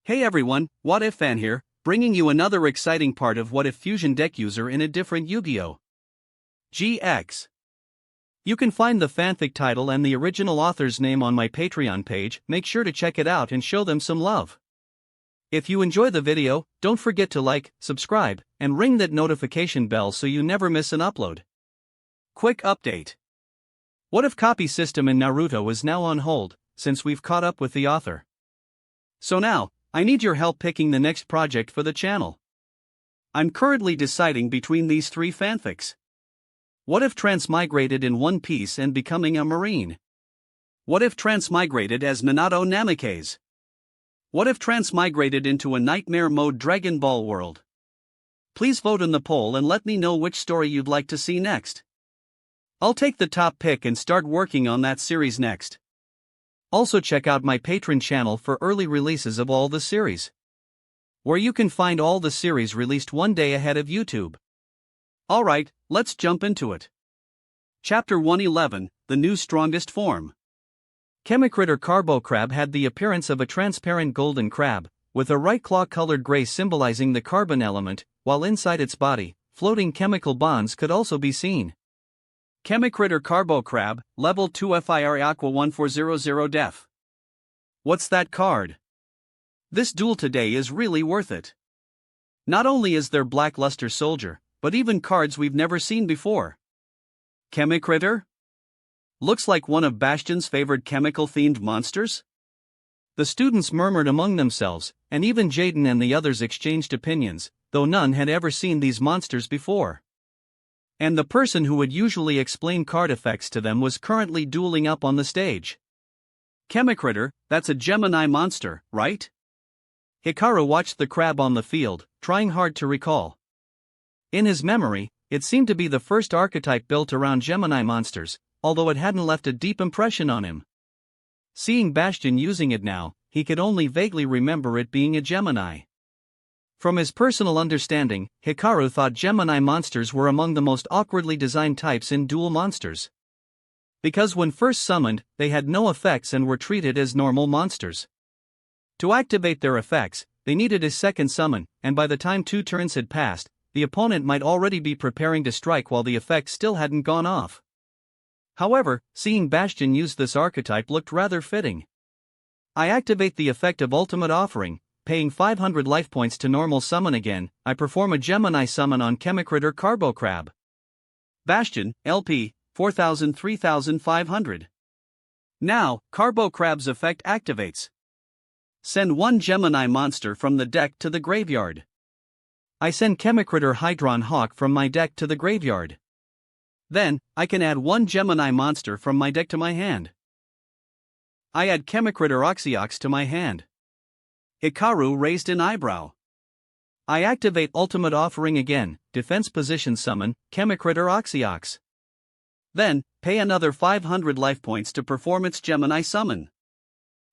Hey everyone, What If Fan here, bringing you another exciting part of What If Fusion Deck User in a different Yu-Gi-Oh! GX. You can find the fanfic title and the original author's name on my Patreon page. Make sure to check it out and show them some love. If you enjoy the video, don't forget to like, subscribe, and ring that notification bell so you never miss an upload. Quick update. What If copy system in Naruto is now on hold, since we've caught up with the author. So now, I need your help picking the next project for the channel. I'm currently deciding between these three fanfics. What if transmigrated in One Piece and becoming a marine? What if transmigrated as Minato Namikaze? What if transmigrated into a nightmare mode Dragon Ball world? Please vote in the poll and let me know which story you'd like to see next. I'll take the top pick and start working on that series next. Also check out my Patreon channel for early releases of all the series, where you can find all the series released one day ahead of YouTube. Alright, let's jump into it. Chapter 111, The New Strongest Form. Chemicritter Carbo Crab had the appearance of a transparent golden crab, with a right claw-colored gray symbolizing the carbon element, while inside its body, floating chemical bonds could also be seen. Chemicritter Carbo Crab, Level 2 FIR Aqua 1400 Def. What's that card? This duel today is really worth it. Not only is there Blackluster Soldier, but even cards we've never seen before. Chemicritter? Looks like one of Bastion's favorite chemical-themed monsters? The students murmured among themselves, and even Jaden and the others exchanged opinions, though none had ever seen these monsters before. And the person who would usually explain card effects to them was currently dueling up on the stage. Chemicritter, that's a Gemini monster, right? Hikaru watched the crab on the field, trying hard to recall. In his memory, it seemed to be the first archetype built around Gemini monsters, although it hadn't left a deep impression on him. Seeing Bastion using it now, he could only vaguely remember it being a Gemini. From his personal understanding, Hikaru thought Gemini monsters were among the most awkwardly designed types in dual monsters. Because when first summoned, they had no effects and were treated as normal monsters. To activate their effects, they needed a second summon, and by the time 2 turns had passed, the opponent might already be preparing to strike while the effect still hadn't gone off. However, seeing Bastion use this archetype looked rather fitting. I activate the effect of Ultimate Offering. Paying 500 life points to normal summon again, I perform a Gemini summon on Chemicritter Carbo Crab. Bastion, LP, 3500. Now, Carbo Crab's effect activates. Send one Gemini monster from the deck to the graveyard. I send Chemicritter Hydron Hawk from my deck to the graveyard. Then, I can add one Gemini monster from my deck to my hand. I add Chemicritter Oxyox to my hand. Hikaru raised an eyebrow. I activate Ultimate Offering again, defense position summon, Chemicritter Oxyox. Then, pay another 500 life points to perform its Gemini summon.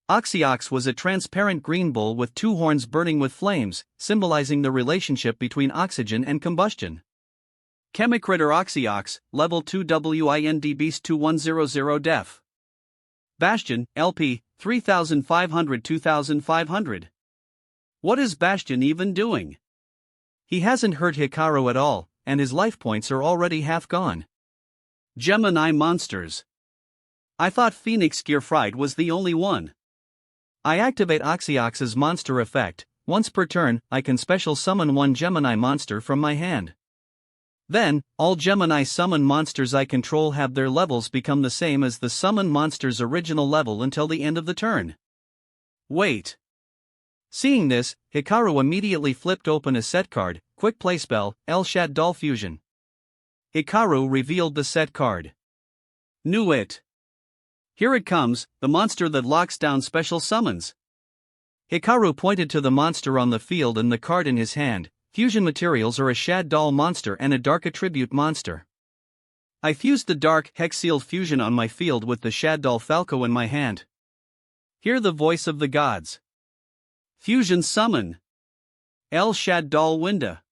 Oxyox was a transparent green bull with 2 horns burning with flames, symbolizing the relationship between oxygen and combustion. Chemicritter Oxyox, Level 2 WIND Beast 2100 Def. Bastion, LP, 2500. What is Bastion even doing? He hasn't hurt Hikaru at all, and his life points are already half gone. Gemini monsters. I thought Phoenix Gearfried was the only one. I activate Oxyox's monster effect. Once per turn, I can special summon one Gemini monster from my hand. Then, all Gemini summon monsters I control have their levels become the same as the summon monster's original level until the end of the turn. Wait. Seeing this, Hikaru immediately flipped open a set card, Quick Play Spell, El Shaddol Fusion. Hikaru revealed the set card. Knew it. Here it comes, the monster that locks down special summons. Hikaru pointed to the monster on the field and the card in his hand. Fusion materials are a Shaddol monster and a Dark Attribute monster. I fused the Dark Hex-Sealed Fusion on my field with the Shaddol Falco in my hand. Hear the voice of the gods. Fusion summon. El Shaddol Winda.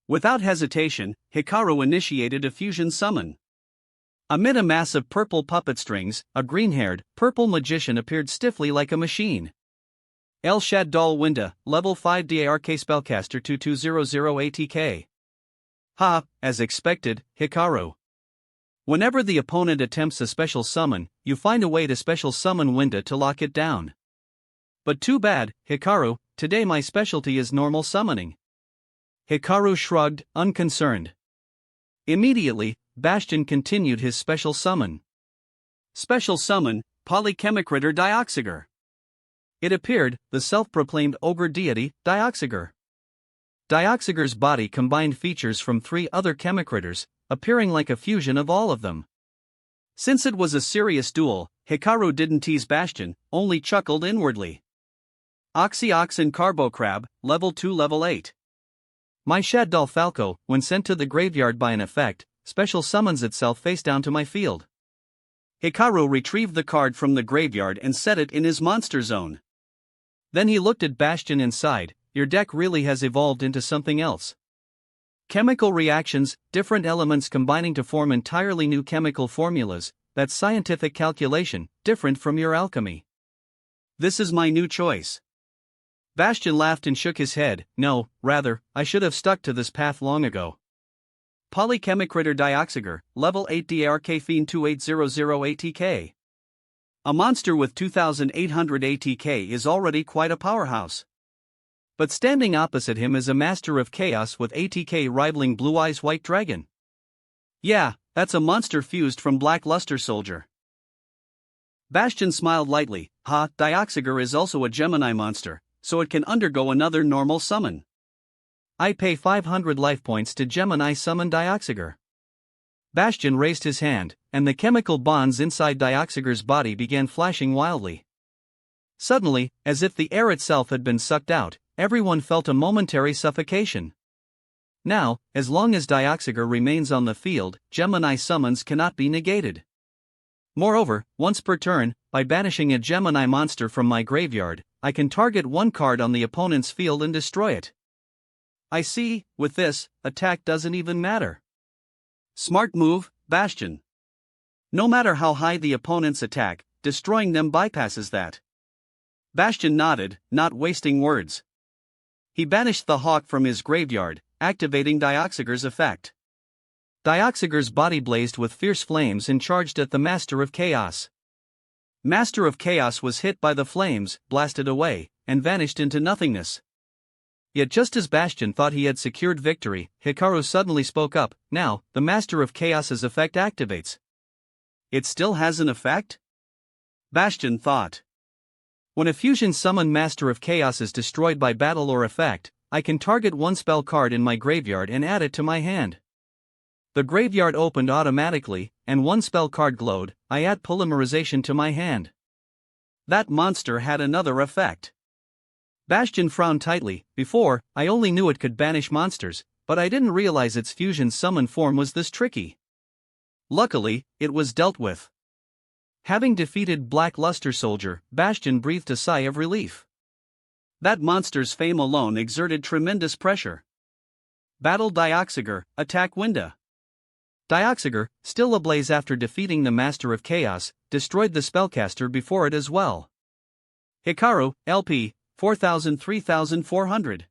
Without hesitation, Hikaru initiated a fusion summon. Amid a mass of purple puppet strings, a green-haired, purple magician appeared stiffly like a machine. El Shaddol Winda, level 5 DARK spellcaster 2200 ATK. Ha, as expected, Hikaru. Whenever the opponent attempts a special summon, you find a way to special summon Winda to lock it down. But too bad, Hikaru, today my specialty is normal summoning. Hikaru shrugged, unconcerned. Immediately, Bastion continued his special summon. Special summon, Polychemicritter Dioxyger. It appeared, the self-proclaimed ogre deity, Dioxyger. Dioxyger's body combined features from 3 other chemicritters, appearing like a fusion of all of them. Since it was a serious duel, Hikaru didn't tease Bastion, only chuckled inwardly. Oxyox and Carbocrab, level 2 level 8. My Shaddol Falco, when sent to the graveyard by an effect, special summons itself face down to my field. Hikaru retrieved the card from the graveyard and set it in his monster zone. Then he looked at Bastion and sighed, your deck really has evolved into something else. Chemical reactions, different elements combining to form entirely new chemical formulas, that's scientific calculation, different from your alchemy. This is my new choice. Bastion laughed and shook his head, no, rather, I should have stuck to this path long ago. Polychemicritter Dioxyger, level 8 DARK Fiend 2800 ATK. A monster with 2800 ATK is already quite a powerhouse. But standing opposite him is a master of chaos with ATK rivaling Blue Eyes White Dragon. Yeah, that's a monster fused from Black Luster Soldier. Bastion smiled lightly, ha, Dioxyger is also a Gemini monster, so it can undergo another normal summon. I pay 500 life points to Gemini summon Dioxyger. Bastion raised his hand, and the chemical bonds inside Dioxyger's body began flashing wildly. Suddenly, as if the air itself had been sucked out, everyone felt a momentary suffocation. Now, as long as Dioxyger remains on the field, Gemini summons cannot be negated. Moreover, once per turn, by banishing a Gemini monster from my graveyard, I can target one card on the opponent's field and destroy it. I see, with this, attack doesn't even matter. Smart move, Bastion. No matter how high the opponent's attack, destroying them bypasses that. Bastion nodded, not wasting words. He banished the hawk from his graveyard, activating Dioxyger's effect. Dioxyger's body blazed with fierce flames and charged at the Master of Chaos. Master of Chaos was hit by the flames, blasted away, and vanished into nothingness. Yet just as Bastion thought he had secured victory, Hikaru suddenly spoke up, now, the Master of Chaos's effect activates. It still has an effect? Bastion thought. When a fusion summon Master of Chaos is destroyed by battle or effect, I can target one spell card in my graveyard and add it to my hand. The graveyard opened automatically, and one spell card glowed. I add polymerization to my hand. That monster had another effect. Bastion frowned tightly. Before, I only knew it could banish monsters, but I didn't realize its fusion summon form was this tricky. Luckily, it was dealt with. Having defeated Black Luster Soldier, Bastion breathed a sigh of relief. That monster's fame alone exerted tremendous pressure. Battle Dioxyger, attack Winda. Dioxyger, still ablaze after defeating the Master of Chaos, destroyed the spellcaster before it as well. Hikaru, LP, 3400.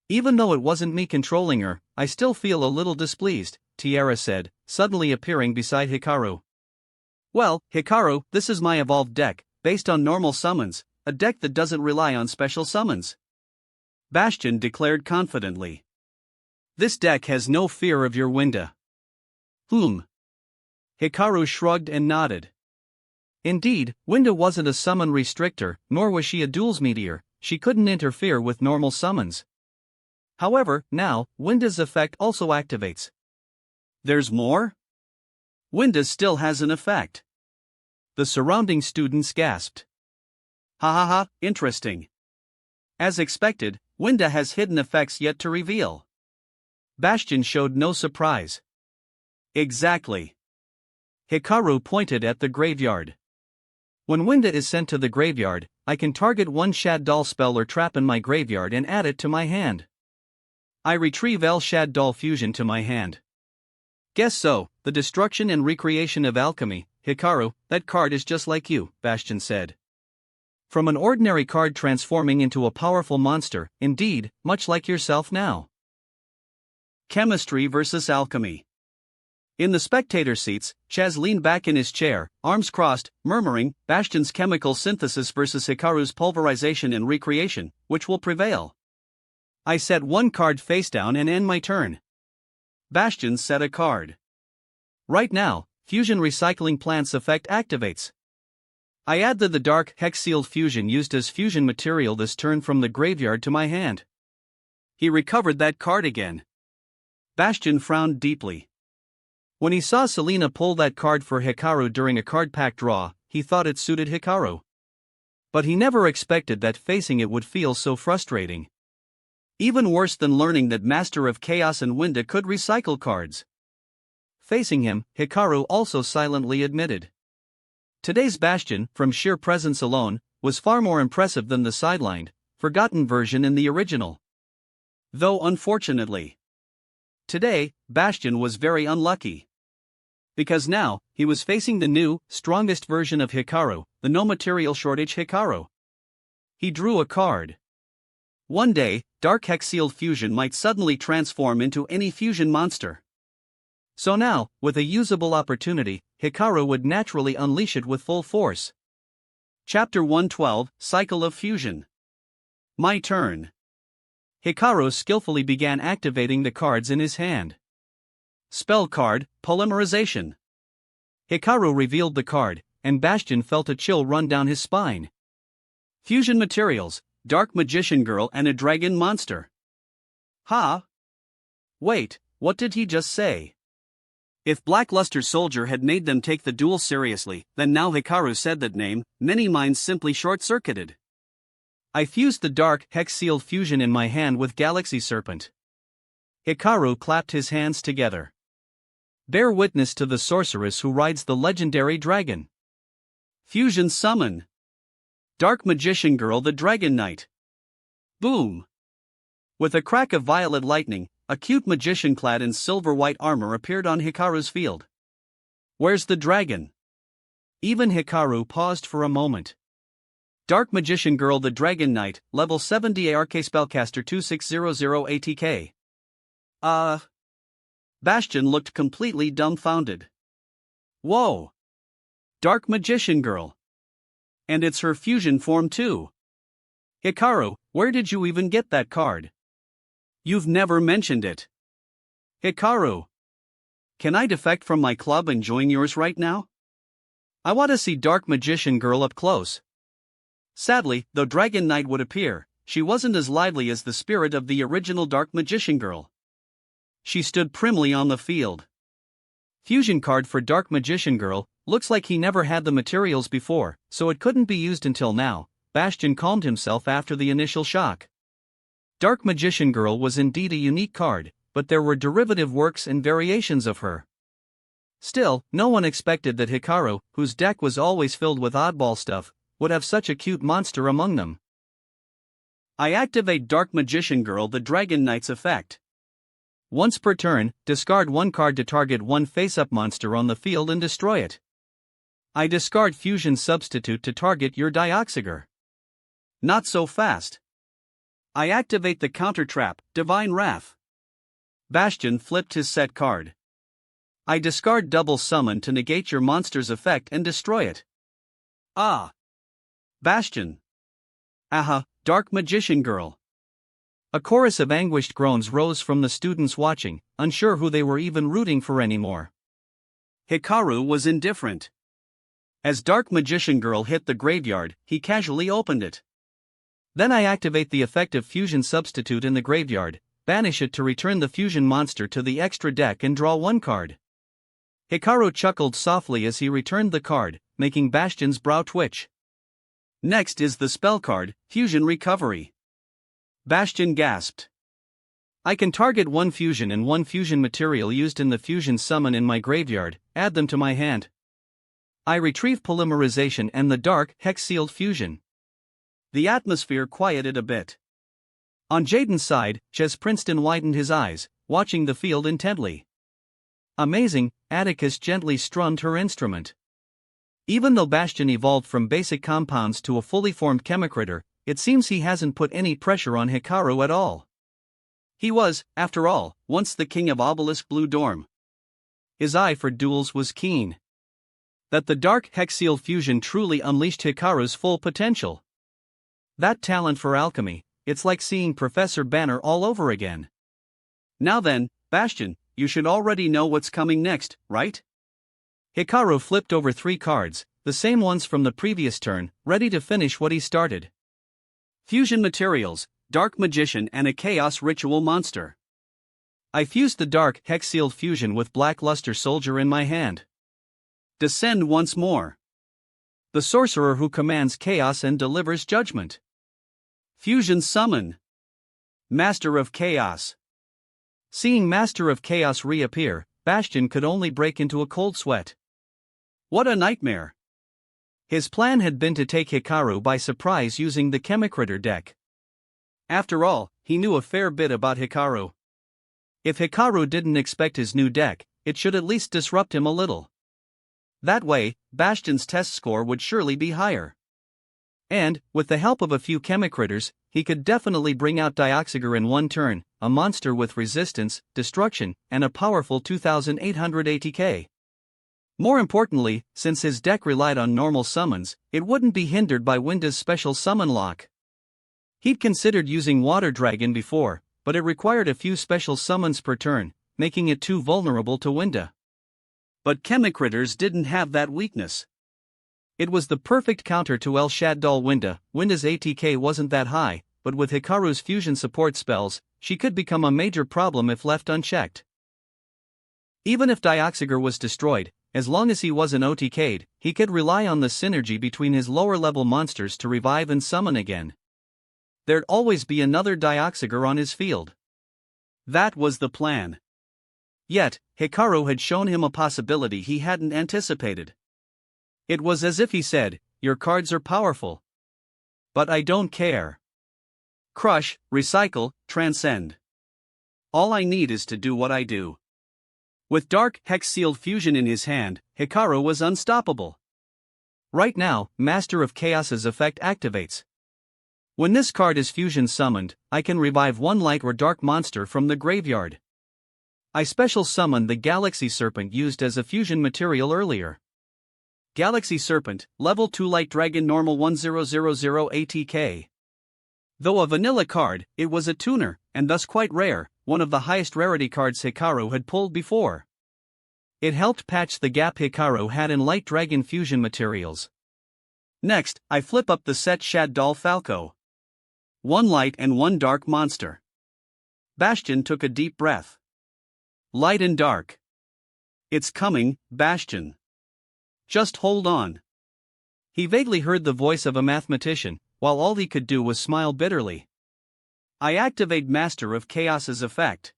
Even though it wasn't me controlling her, I still feel a little displeased, Tiara said, suddenly appearing beside Hikaru. Well, Hikaru, this is my evolved deck, based on normal summons, a deck that doesn't rely on special summons. Bastion declared confidently. This deck has no fear of your Winda. Hikaru shrugged and nodded. Indeed, Winda wasn't a summon restrictor, nor was she a duels meteor, she couldn't interfere with normal summons. However, now, Winda's effect also activates. There's more? Winda still has an effect. The surrounding students gasped. Ha, interesting. As expected, Winda has hidden effects yet to reveal. Bastion showed no surprise. Exactly. Hikaru pointed at the graveyard. When Winda is sent to the graveyard, I can target one Shaddol spell or trap in my graveyard and add it to my hand. I retrieve El Shaddol fusion to my hand. Guess so, the destruction and recreation of alchemy. Hikaru, that card is just like you, Bastion said. From an ordinary card transforming into a powerful monster, indeed, much like yourself now. Chemistry versus alchemy. In the spectator seats, Chaz leaned back in his chair, arms crossed, murmuring, Bastion's chemical synthesis versus Hikaru's pulverization and recreation, which will prevail? I set one card face down and end my turn. Bastion set a card. Right now, fusion recycling plant's effect activates. I add the dark hex-sealed fusion used as fusion material this turn from the graveyard to my hand. He recovered that card again. Bastion frowned deeply. When he saw Selena pull that card for Hikaru during a card pack draw, he thought it suited Hikaru. But he never expected that facing it would feel so frustrating. Even worse than learning that Master of Chaos and Winda could recycle cards. Facing him, Hikaru also silently admitted. Today's Bastion, from sheer presence alone, was far more impressive than the sidelined, forgotten version in the original. Though unfortunately, today, Bastion was very unlucky. Because now, he was facing the new, strongest version of Hikaru, the no material shortage Hikaru. He drew a card. One day, Dark Hex-sealed fusion might suddenly transform into any fusion monster. So now, with a usable opportunity, Hikaru would naturally unleash it with full force. Chapter 112, Cycle of Fusion. My turn. Hikaru skillfully began activating the cards in his hand. Spell card, Polymerization. Hikaru revealed the card, and Bastion felt a chill run down his spine. Fusion materials, Dark Magician Girl and a Dragon Monster. Ha! Wait, what did he just say? If Blackluster Soldier had made them take the duel seriously, then now Hikaru said that name, many minds simply short-circuited. I fused the dark hex-sealed fusion in my hand with Galaxy Serpent. Hikaru clapped his hands together. Bear witness to the sorceress who rides the legendary dragon. Fusion summon. Dark Magician Girl the Dragon Knight. Boom! With a crack of violet lightning, a cute magician clad in silver-white armor appeared on Hikaru's field. Where's the dragon? Even Hikaru paused for a moment. Dark Magician Girl the Dragon Knight, level 70 ARK Spellcaster 2600 ATK. Bastion looked completely dumbfounded. Whoa! Dark Magician Girl. And it's her fusion form too. Hikaru, where did you even get that card? You've never mentioned it. Hikaru. Can I defect from my club and join yours right now? I want to see Dark Magician Girl up close. Sadly, though Dragon Knight would appear, she wasn't as lively as the spirit of the original Dark Magician Girl. She stood primly on the field. Fusion card for Dark Magician Girl, looks like he never had the materials before, so it couldn't be used until now. Bastion calmed himself after the initial shock. Dark Magician Girl was indeed a unique card, but there were derivative works and variations of her. Still, no one expected that Hikaru, whose deck was always filled with oddball stuff, would have such a cute monster among them. I activate Dark Magician Girl the Dragon Knight's effect. Once per turn, discard one card to target one face-up monster on the field and destroy it. I discard Fusion Substitute to target your Dioxygor. Not so fast. I activate the counter trap, Divine Wrath. Bastion flipped his set card. I discard Double Summon to negate your monster's effect and destroy it. Ah! Bastion. Aha, Dark Magician Girl. A chorus of anguished groans rose from the students watching, unsure who they were even rooting for anymore. Hikaru was indifferent. As Dark Magician Girl hit the graveyard, he casually opened it. Then I activate the effective Fusion Substitute in the graveyard, banish it to return the fusion monster to the extra deck and draw one card. Hikaru chuckled softly as he returned the card, making Bastion's brow twitch. Next is the spell card, Fusion Recovery. Bastion gasped. I can target one fusion and one fusion material used in the fusion summon in my graveyard, add them to my hand. I retrieve Polymerization and the dark, hex-sealed fusion. The atmosphere quieted a bit. On Jaden's side, Ches Princeton widened his eyes, watching the field intently. Amazing, Atticus gently strummed her instrument. Even though Bastion evolved from basic compounds to a fully formed chemicritter, it seems he hasn't put any pressure on Hikaru at all. He was, after all, once the king of Obelisk Blue Dorm. His eye for duels was keen. That the Dark Hexyl fusion truly unleashed Hikaru's full potential. That talent for alchemy, it's like seeing Professor Banner all over again. Now then, Bastion, you should already know what's coming next, right? Hikaru flipped over 3 cards, the same ones from the previous turn, ready to finish what he started. Fusion materials, Dark Magician and a Chaos Ritual Monster. I fused the Dark Hexyl fusion with Black Luster Soldier in my hand. Descend once more. The sorcerer who commands chaos and delivers judgment. Fusion summon. Master of Chaos. Seeing Master of Chaos reappear, Bastion could only break into a cold sweat. What a nightmare! His plan had been to take Hikaru by surprise using the Chemicritter deck. After all, he knew a fair bit about Hikaru. If Hikaru didn't expect his new deck, it should at least disrupt him a little. That way, Bastion's test score would surely be higher. And, with the help of a few Chemicritters, he could definitely bring out Dioxyger in one turn, a monster with resistance, destruction, and a powerful 2800 ATK. More importantly, since his deck relied on normal summons, it wouldn't be hindered by Winda's special summon lock. He'd considered using Water Dragon before, but it required a few special summons per turn, making it too vulnerable to Winda. But Chemicritters didn't have that weakness. It was the perfect counter to El Shaddol Winda. Winda's ATK wasn't that high, but with Hikaru's fusion support spells, she could become a major problem if left unchecked. Even if Dioxyger was destroyed, as long as he wasn't OTK'd, he could rely on the synergy between his lower-level monsters to revive and summon again. There'd always be another Dioxyger on his field. That was the plan. Yet, Hikaru had shown him a possibility he hadn't anticipated. It was as if he said, "Your cards are powerful. But I don't care. Crush, recycle, transcend. All I need is to do what I do." With Dark Hex-sealed fusion in his hand, Hikaru was unstoppable. Right now, Master of Chaos's effect activates. When this card is fusion summoned, I can revive one light or dark monster from the graveyard. I special summon the Galaxy Serpent used as a fusion material earlier. Galaxy Serpent, level 2 Light Dragon normal 1000 ATK. Though a vanilla card, it was a tuner, and thus quite rare, one of the highest rarity cards Hikaru had pulled before. It helped patch the gap Hikaru had in Light Dragon fusion materials. Next, I flip up the set Shaddol Falco. One light and one dark monster. Bastion took a deep breath. Light and dark. It's coming, Bastion. Just hold on. He vaguely heard the voice of a mathematician, while all he could do was smile bitterly. I activate Master of Chaos's effect.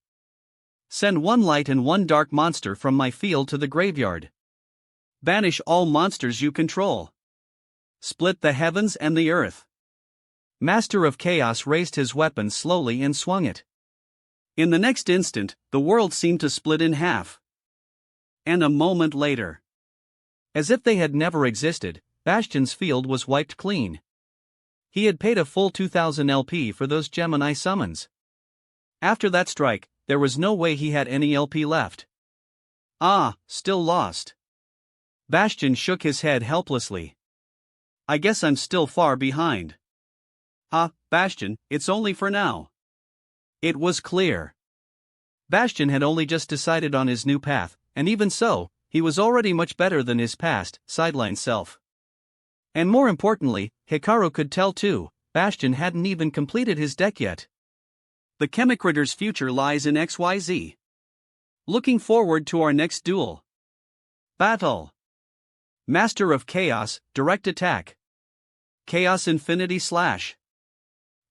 Send one light and one dark monster from my field to the graveyard. Banish all monsters you control. Split the heavens and the earth. Master of Chaos raised his weapon slowly and swung it. In the next instant, the world seemed to split in half. And a moment later, as if they had never existed, Bastion's field was wiped clean. He had paid a full 2000 LP for those Gemini summons. After that strike, there was no way he had any LP left. Still lost. Bastion shook his head helplessly. I guess I'm still far behind. Bastion, it's only for now. It was clear. Bastion had only just decided on his new path, and even so, he was already much better than his past, sideline self. And more importantly, Hikaru could tell too, Bastion hadn't even completed his deck yet. The Chemicritter's future lies in XYZ. Looking forward to our next duel. Battle. Master of Chaos, direct attack. Chaos Infinity Slash.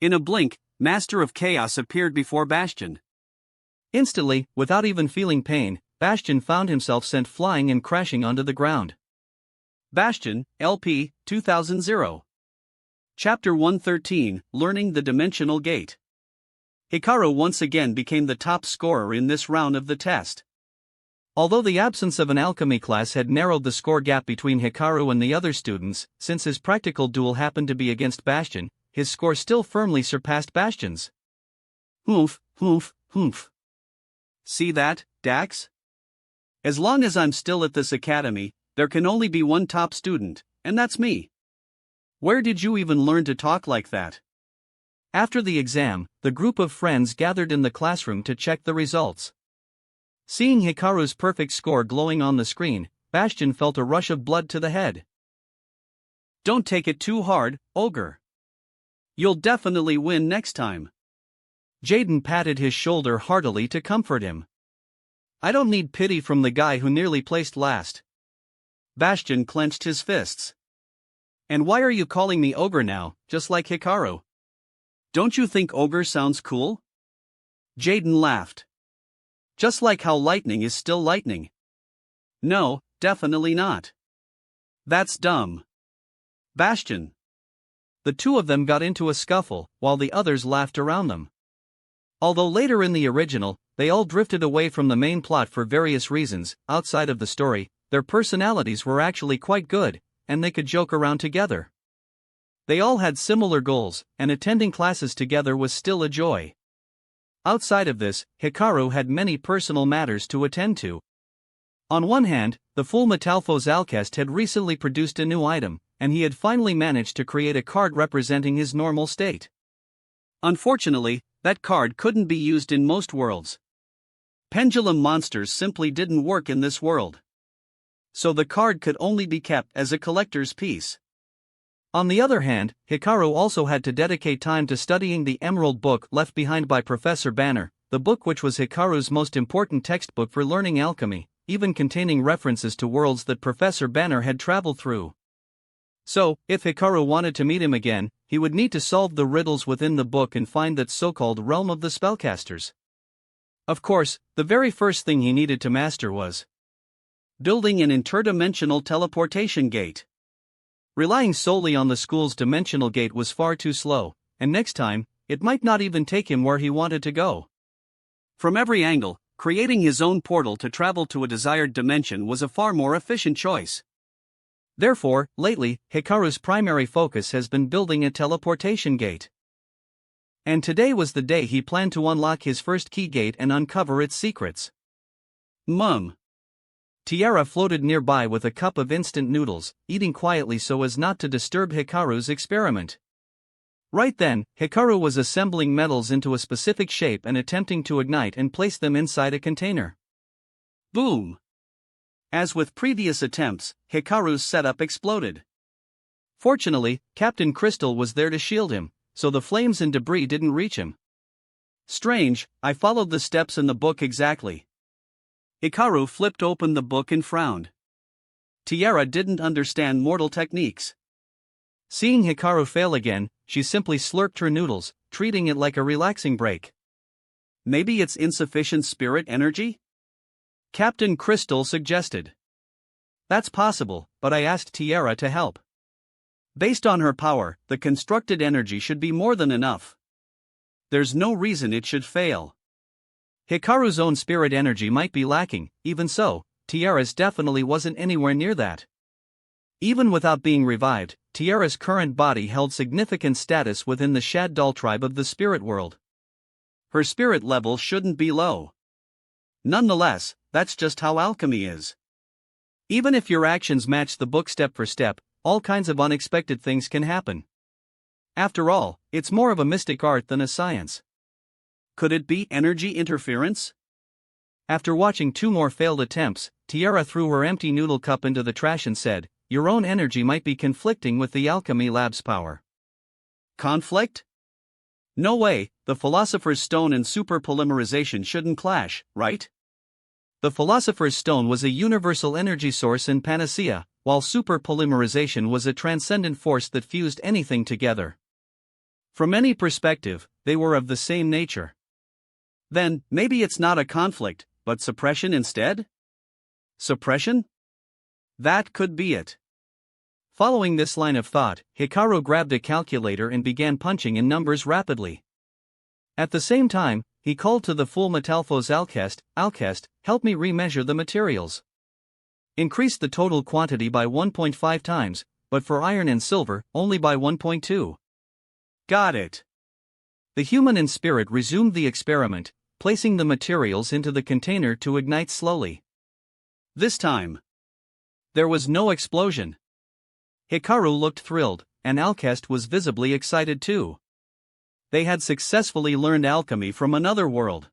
In a blink, Master of Chaos appeared before Bastion. Instantly, without even feeling pain, Bastion found himself sent flying and crashing onto the ground. Bastion, LP, 2000. Chapter 113, Learning the Dimensional Gate. Hikaru once again became the top scorer in this round of the test. Although the absence of an alchemy class had narrowed the score gap between Hikaru and the other students, since his practical duel happened to be against Bastion, his score still firmly surpassed Bastion's. Oomph, oomph, oomph. See that, Dax? As long as I'm still at this academy, there can only be one top student, and that's me. Where did you even learn to talk like that? After the exam, the group of friends gathered in the classroom to check the results. Seeing Hikaru's perfect score glowing on the screen, Bastion felt a rush of blood to the head. Don't take it too hard, Ogre. You'll definitely win next time. Jaden patted his shoulder heartily to comfort him. I don't need pity from the guy who nearly placed last. Bastion clenched his fists. And why are you calling me Ogre now, just like Hikaru? Don't you think Ogre sounds cool? Jaden laughed. Just like how lightning is still lightning. No, definitely not. That's dumb. Bastion. The two of them got into a scuffle, while the others laughed around them. Although later in the original, they all drifted away from the main plot for various reasons, outside of the story, their personalities were actually quite good, and they could joke around together. They all had similar goals, and attending classes together was still a joy. Outside of this, Hikaru had many personal matters to attend to. On one hand, the Full Metalphos Alcest had recently produced a new item, and he had finally managed to create a card representing his normal state. Unfortunately, that card couldn't be used in most worlds. Pendulum monsters simply didn't work in this world. So the card could only be kept as a collector's piece. On the other hand, Hikaru also had to dedicate time to studying the Emerald Book left behind by Professor Banner, the book which was Hikaru's most important textbook for learning alchemy, even containing references to worlds that Professor Banner had traveled through. So, if Hikaru wanted to meet him again, he would need to solve the riddles within the book and find that so-called realm of the spellcasters. Of course, the very first thing he needed to master was building an interdimensional teleportation gate. Relying solely on the school's dimensional gate was far too slow, and next time, it might not even take him where he wanted to go. From every angle, creating his own portal to travel to a desired dimension was a far more efficient choice. Therefore, lately, Hikaru's primary focus has been building a teleportation gate. And today was the day he planned to unlock his first key gate and uncover its secrets. Mum. Tiara floated nearby with a cup of instant noodles, eating quietly so as not to disturb Hikaru's experiment. Right then, Hikaru was assembling metals into a specific shape and attempting to ignite and place them inside a container. Boom! As with previous attempts, Hikaru's setup exploded. Fortunately, Captain Crystal was there to shield him, so the flames and debris didn't reach him. Strange, I followed the steps in the book exactly. Hikaru flipped open the book and frowned. Tiara didn't understand mortal techniques. Seeing Hikaru fail again, she simply slurped her noodles, treating it like a relaxing break. Maybe it's insufficient spirit energy? Captain Crystal suggested. That's possible, but I asked Tiara to help. Based on her power, the constructed energy should be more than enough. There's no reason it should fail. Hikaru's own spirit energy might be lacking, even so, Tiara's definitely wasn't anywhere near that. Even without being revived, Tiara's current body held significant status within the Shaddol tribe of the spirit world. Her spirit level shouldn't be low. Nonetheless, that's just how alchemy is. Even if your actions match the book step for step, all kinds of unexpected things can happen. After all, it's more of a mystic art than a science. Could it be energy interference? After watching two more failed attempts, Tiara threw her empty noodle cup into the trash and said, "Your own energy might be conflicting with the alchemy lab's power." Conflict? No way, the Philosopher's Stone and super polymerization shouldn't clash, right? The Philosopher's Stone was a universal energy source and panacea, while super polymerization was a transcendent force that fused anything together. From any perspective, they were of the same nature. Then, maybe it's not a conflict, but suppression instead? Suppression? That could be it. Following this line of thought, Hikaru grabbed a calculator and began punching in numbers rapidly. At the same time, he called to the full Metalphos Alcest, help me remeasure the materials. Increase the total quantity by 1.5 times, but for iron and silver, only by 1.2. Got it. The human in spirit resumed the experiment, placing the materials into the container to ignite slowly. This time, there was no explosion. Hikaru looked thrilled, and Alcest was visibly excited too. They had successfully learned alchemy from another world.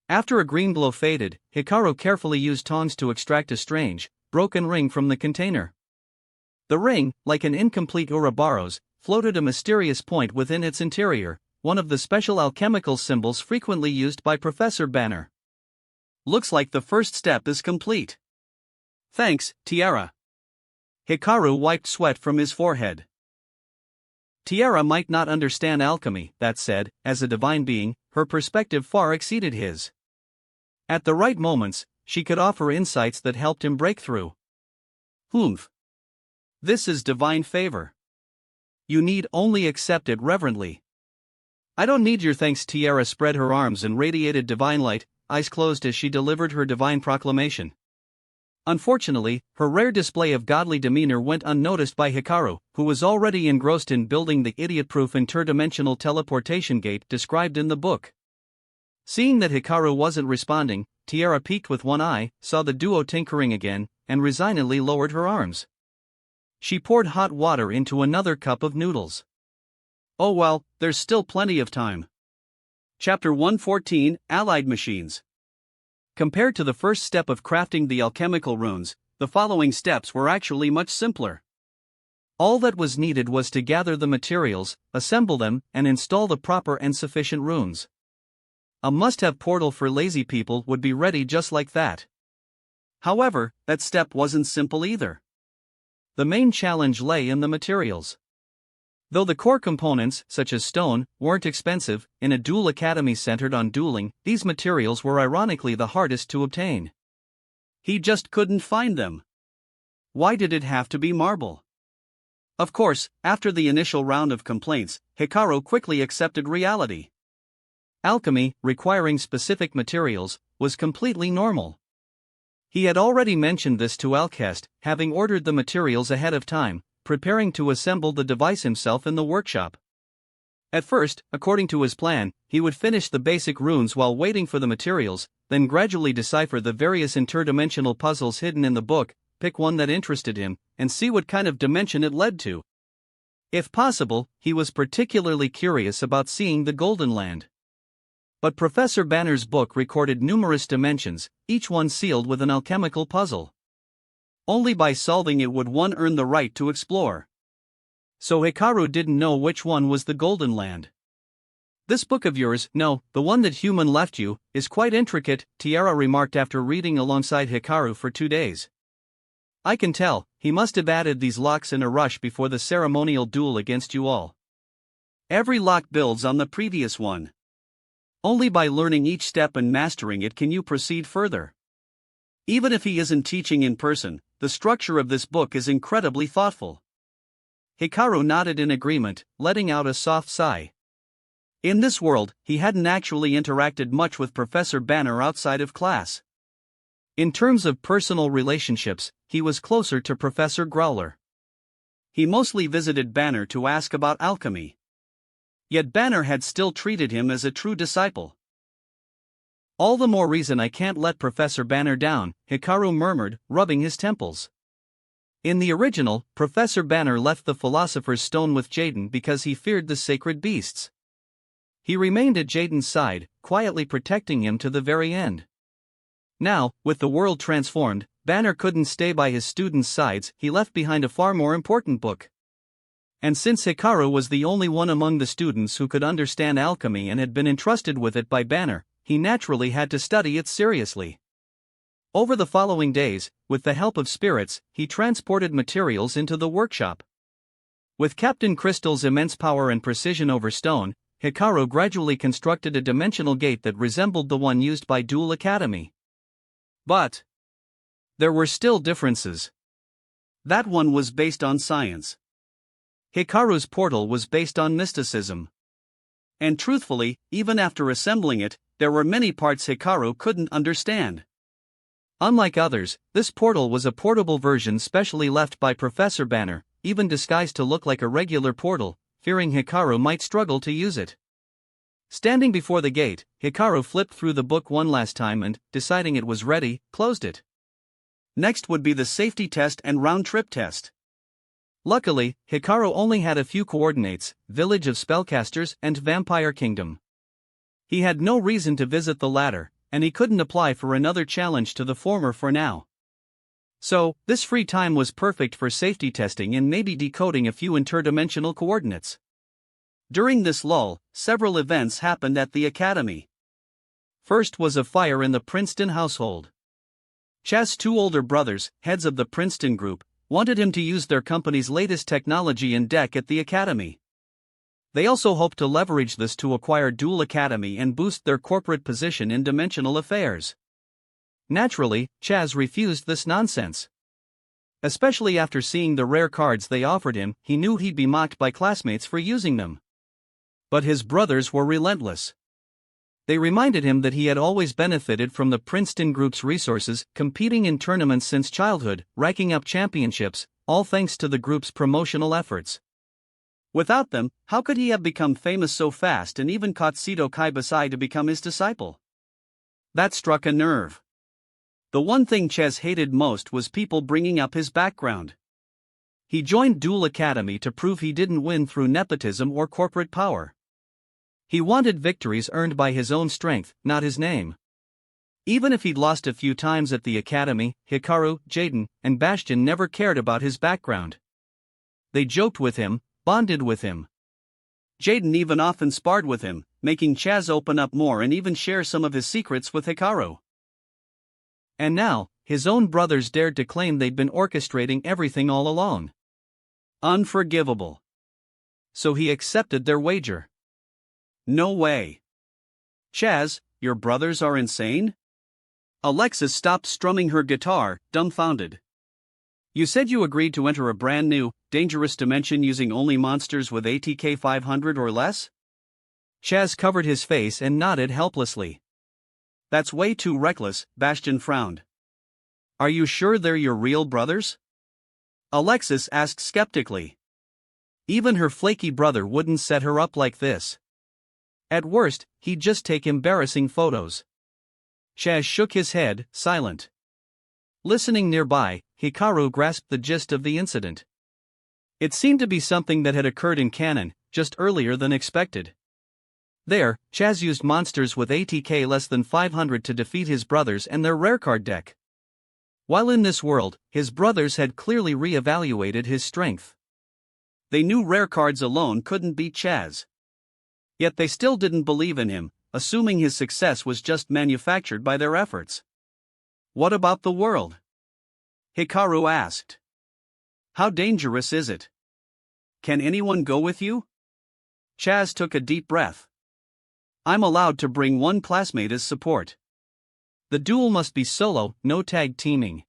After a green glow faded, Hikaru carefully used tongs to extract a strange, broken ring from the container. The ring, like an incomplete Ouroboros, floated a mysterious point within its interior, one of the special alchemical symbols frequently used by Professor Banner. Looks like the first step is complete. Thanks, Tiara. Hikaru wiped sweat from his forehead. Tiara might not understand alchemy, that said, as a divine being, her perspective far exceeded his. At the right moments, she could offer insights that helped him break through. Humph. This is divine favor. You need only accept it reverently. I don't need your thanks. Tiara spread her arms and radiated divine light, eyes closed as she delivered her divine proclamation. Unfortunately, her rare display of godly demeanor went unnoticed by Hikaru, who was already engrossed in building the idiot-proof interdimensional teleportation gate described in the book. Seeing that Hikaru wasn't responding, Tiara peeked with one eye, saw the duo tinkering again, and resignedly lowered her arms. She poured hot water into another cup of noodles. Oh well, there's still plenty of time. Chapter 114, Allied Machines. Compared to the first step of crafting the alchemical runes, the following steps were actually much simpler. All that was needed was to gather the materials, assemble them, and install the proper and sufficient runes. A must-have portal for lazy people would be ready just like that. However, that step wasn't simple either. The main challenge lay in the materials. Though the core components, such as stone, weren't expensive, in a duel academy centered on dueling, these materials were ironically the hardest to obtain. He just couldn't find them. Why did it have to be marble? Of course, after the initial round of complaints, Hikaru quickly accepted reality. Alchemy, requiring specific materials, was completely normal. He had already mentioned this to Alcest, having ordered the materials ahead of time, preparing to assemble the device himself in the workshop. At first, according to his plan, he would finish the basic runes while waiting for the materials, then gradually decipher the various interdimensional puzzles hidden in the book, pick one that interested him, and see what kind of dimension it led to. If possible, he was particularly curious about seeing the Golden Land. But Professor Banner's book recorded numerous dimensions, each one sealed with an alchemical puzzle. Only by solving it would one earn the right to explore. So Hikaru didn't know which one was the Golden Land. This book of yours, no, the one that Human left you, is quite intricate, Tiara remarked after reading alongside Hikaru for 2 days. I can tell, he must have added these locks in a rush before the ceremonial duel against you all. Every lock builds on the previous one. Only by learning each step and mastering it can you proceed further. Even if he isn't teaching in person, the structure of this book is incredibly thoughtful. Hikaru nodded in agreement, letting out a soft sigh. In this world, he hadn't actually interacted much with Professor Banner outside of class. In terms of personal relationships, he was closer to Professor Growler. He mostly visited Banner to ask about alchemy. Yet Banner had still treated him as a true disciple. All the more reason I can't let Professor Banner down, Hikaru murmured, rubbing his temples. In the original, Professor Banner left the Philosopher's Stone with Jaden because he feared the sacred beasts. He remained at Jaden's side, quietly protecting him to the very end. Now, with the world transformed, Banner couldn't stay by his students' sides, he left behind a far more important book. And since Hikaru was the only one among the students who could understand alchemy and had been entrusted with it by Banner, he naturally had to study it seriously. Over the following days, with the help of spirits, he transported materials into the workshop. With Captain Crystal's immense power and precision over stone, Hikaru gradually constructed a dimensional gate that resembled the one used by Duel Academy. But there were still differences. That one was based on science. Hikaru's portal was based on mysticism. And truthfully, even after assembling it, there were many parts Hikaru couldn't understand. Unlike others, this portal was a portable version specially left by Professor Banner, even disguised to look like a regular portal, fearing Hikaru might struggle to use it. Standing before the gate, Hikaru flipped through the book one last time and, deciding it was ready, closed it. Next would be the safety test and round-trip test. Luckily, Hikaru only had a few coordinates: Village of Spellcasters and Vampire Kingdom. He had no reason to visit the latter, and he couldn't apply for another challenge to the former for now. So, this free time was perfect for safety testing and maybe decoding a few interdimensional coordinates. During this lull, several events happened at the academy. First was a fire in the Princeton household. Chaz's two older brothers, heads of the Princeton group, wanted him to use their company's latest technology and deck at the academy. They also hoped to leverage this to acquire Dual Academy and boost their corporate position in dimensional affairs. Naturally, Chaz refused this nonsense. Especially after seeing the rare cards they offered him, he knew he'd be mocked by classmates for using them. But his brothers were relentless. They reminded him that he had always benefited from the Princeton group's resources, competing in tournaments since childhood, racking up championships, all thanks to the group's promotional efforts. Without them, how could he have become famous so fast and even caught Sito Kaibasai to become his disciple? That struck a nerve. The one thing Chaz hated most was people bringing up his background. He joined Dual Academy to prove he didn't win through nepotism or corporate power. He wanted victories earned by his own strength, not his name. Even if he'd lost a few times at the academy, Hikaru, Jaden, and Bastion never cared about his background. They joked with him, bonded with him. Jaden even often sparred with him, making Chaz open up more and even share some of his secrets with Hikaru. And now, his own brothers dared to claim they'd been orchestrating everything all along. Unforgivable. So he accepted their wager. No way. Chaz, your brothers are insane? Alexis stopped strumming her guitar, dumbfounded. You said you agreed to enter a brand new, dangerous dimension using only monsters with ATK 500 or less? Chaz covered his face and nodded helplessly. That's way too reckless, Bastion frowned. Are you sure they're your real brothers? Alexis asked skeptically. Even her flaky brother wouldn't set her up like this. At worst, he'd just take embarrassing photos. Chaz shook his head, silent. Listening nearby, Hikaru grasped the gist of the incident. It seemed to be something that had occurred in canon, just earlier than expected. There, Chaz used monsters with ATK less than 500 to defeat his brothers and their rarecard deck. While in this world, his brothers had clearly re-evaluated his strength. They knew rare cards alone couldn't beat Chaz. Yet they still didn't believe in him, assuming his success was just manufactured by their efforts. What about the world? Hikaru asked. How dangerous is it? Can anyone go with you? Chaz took a deep breath. I'm allowed to bring one classmate as support. The duel must be solo, no tag teaming.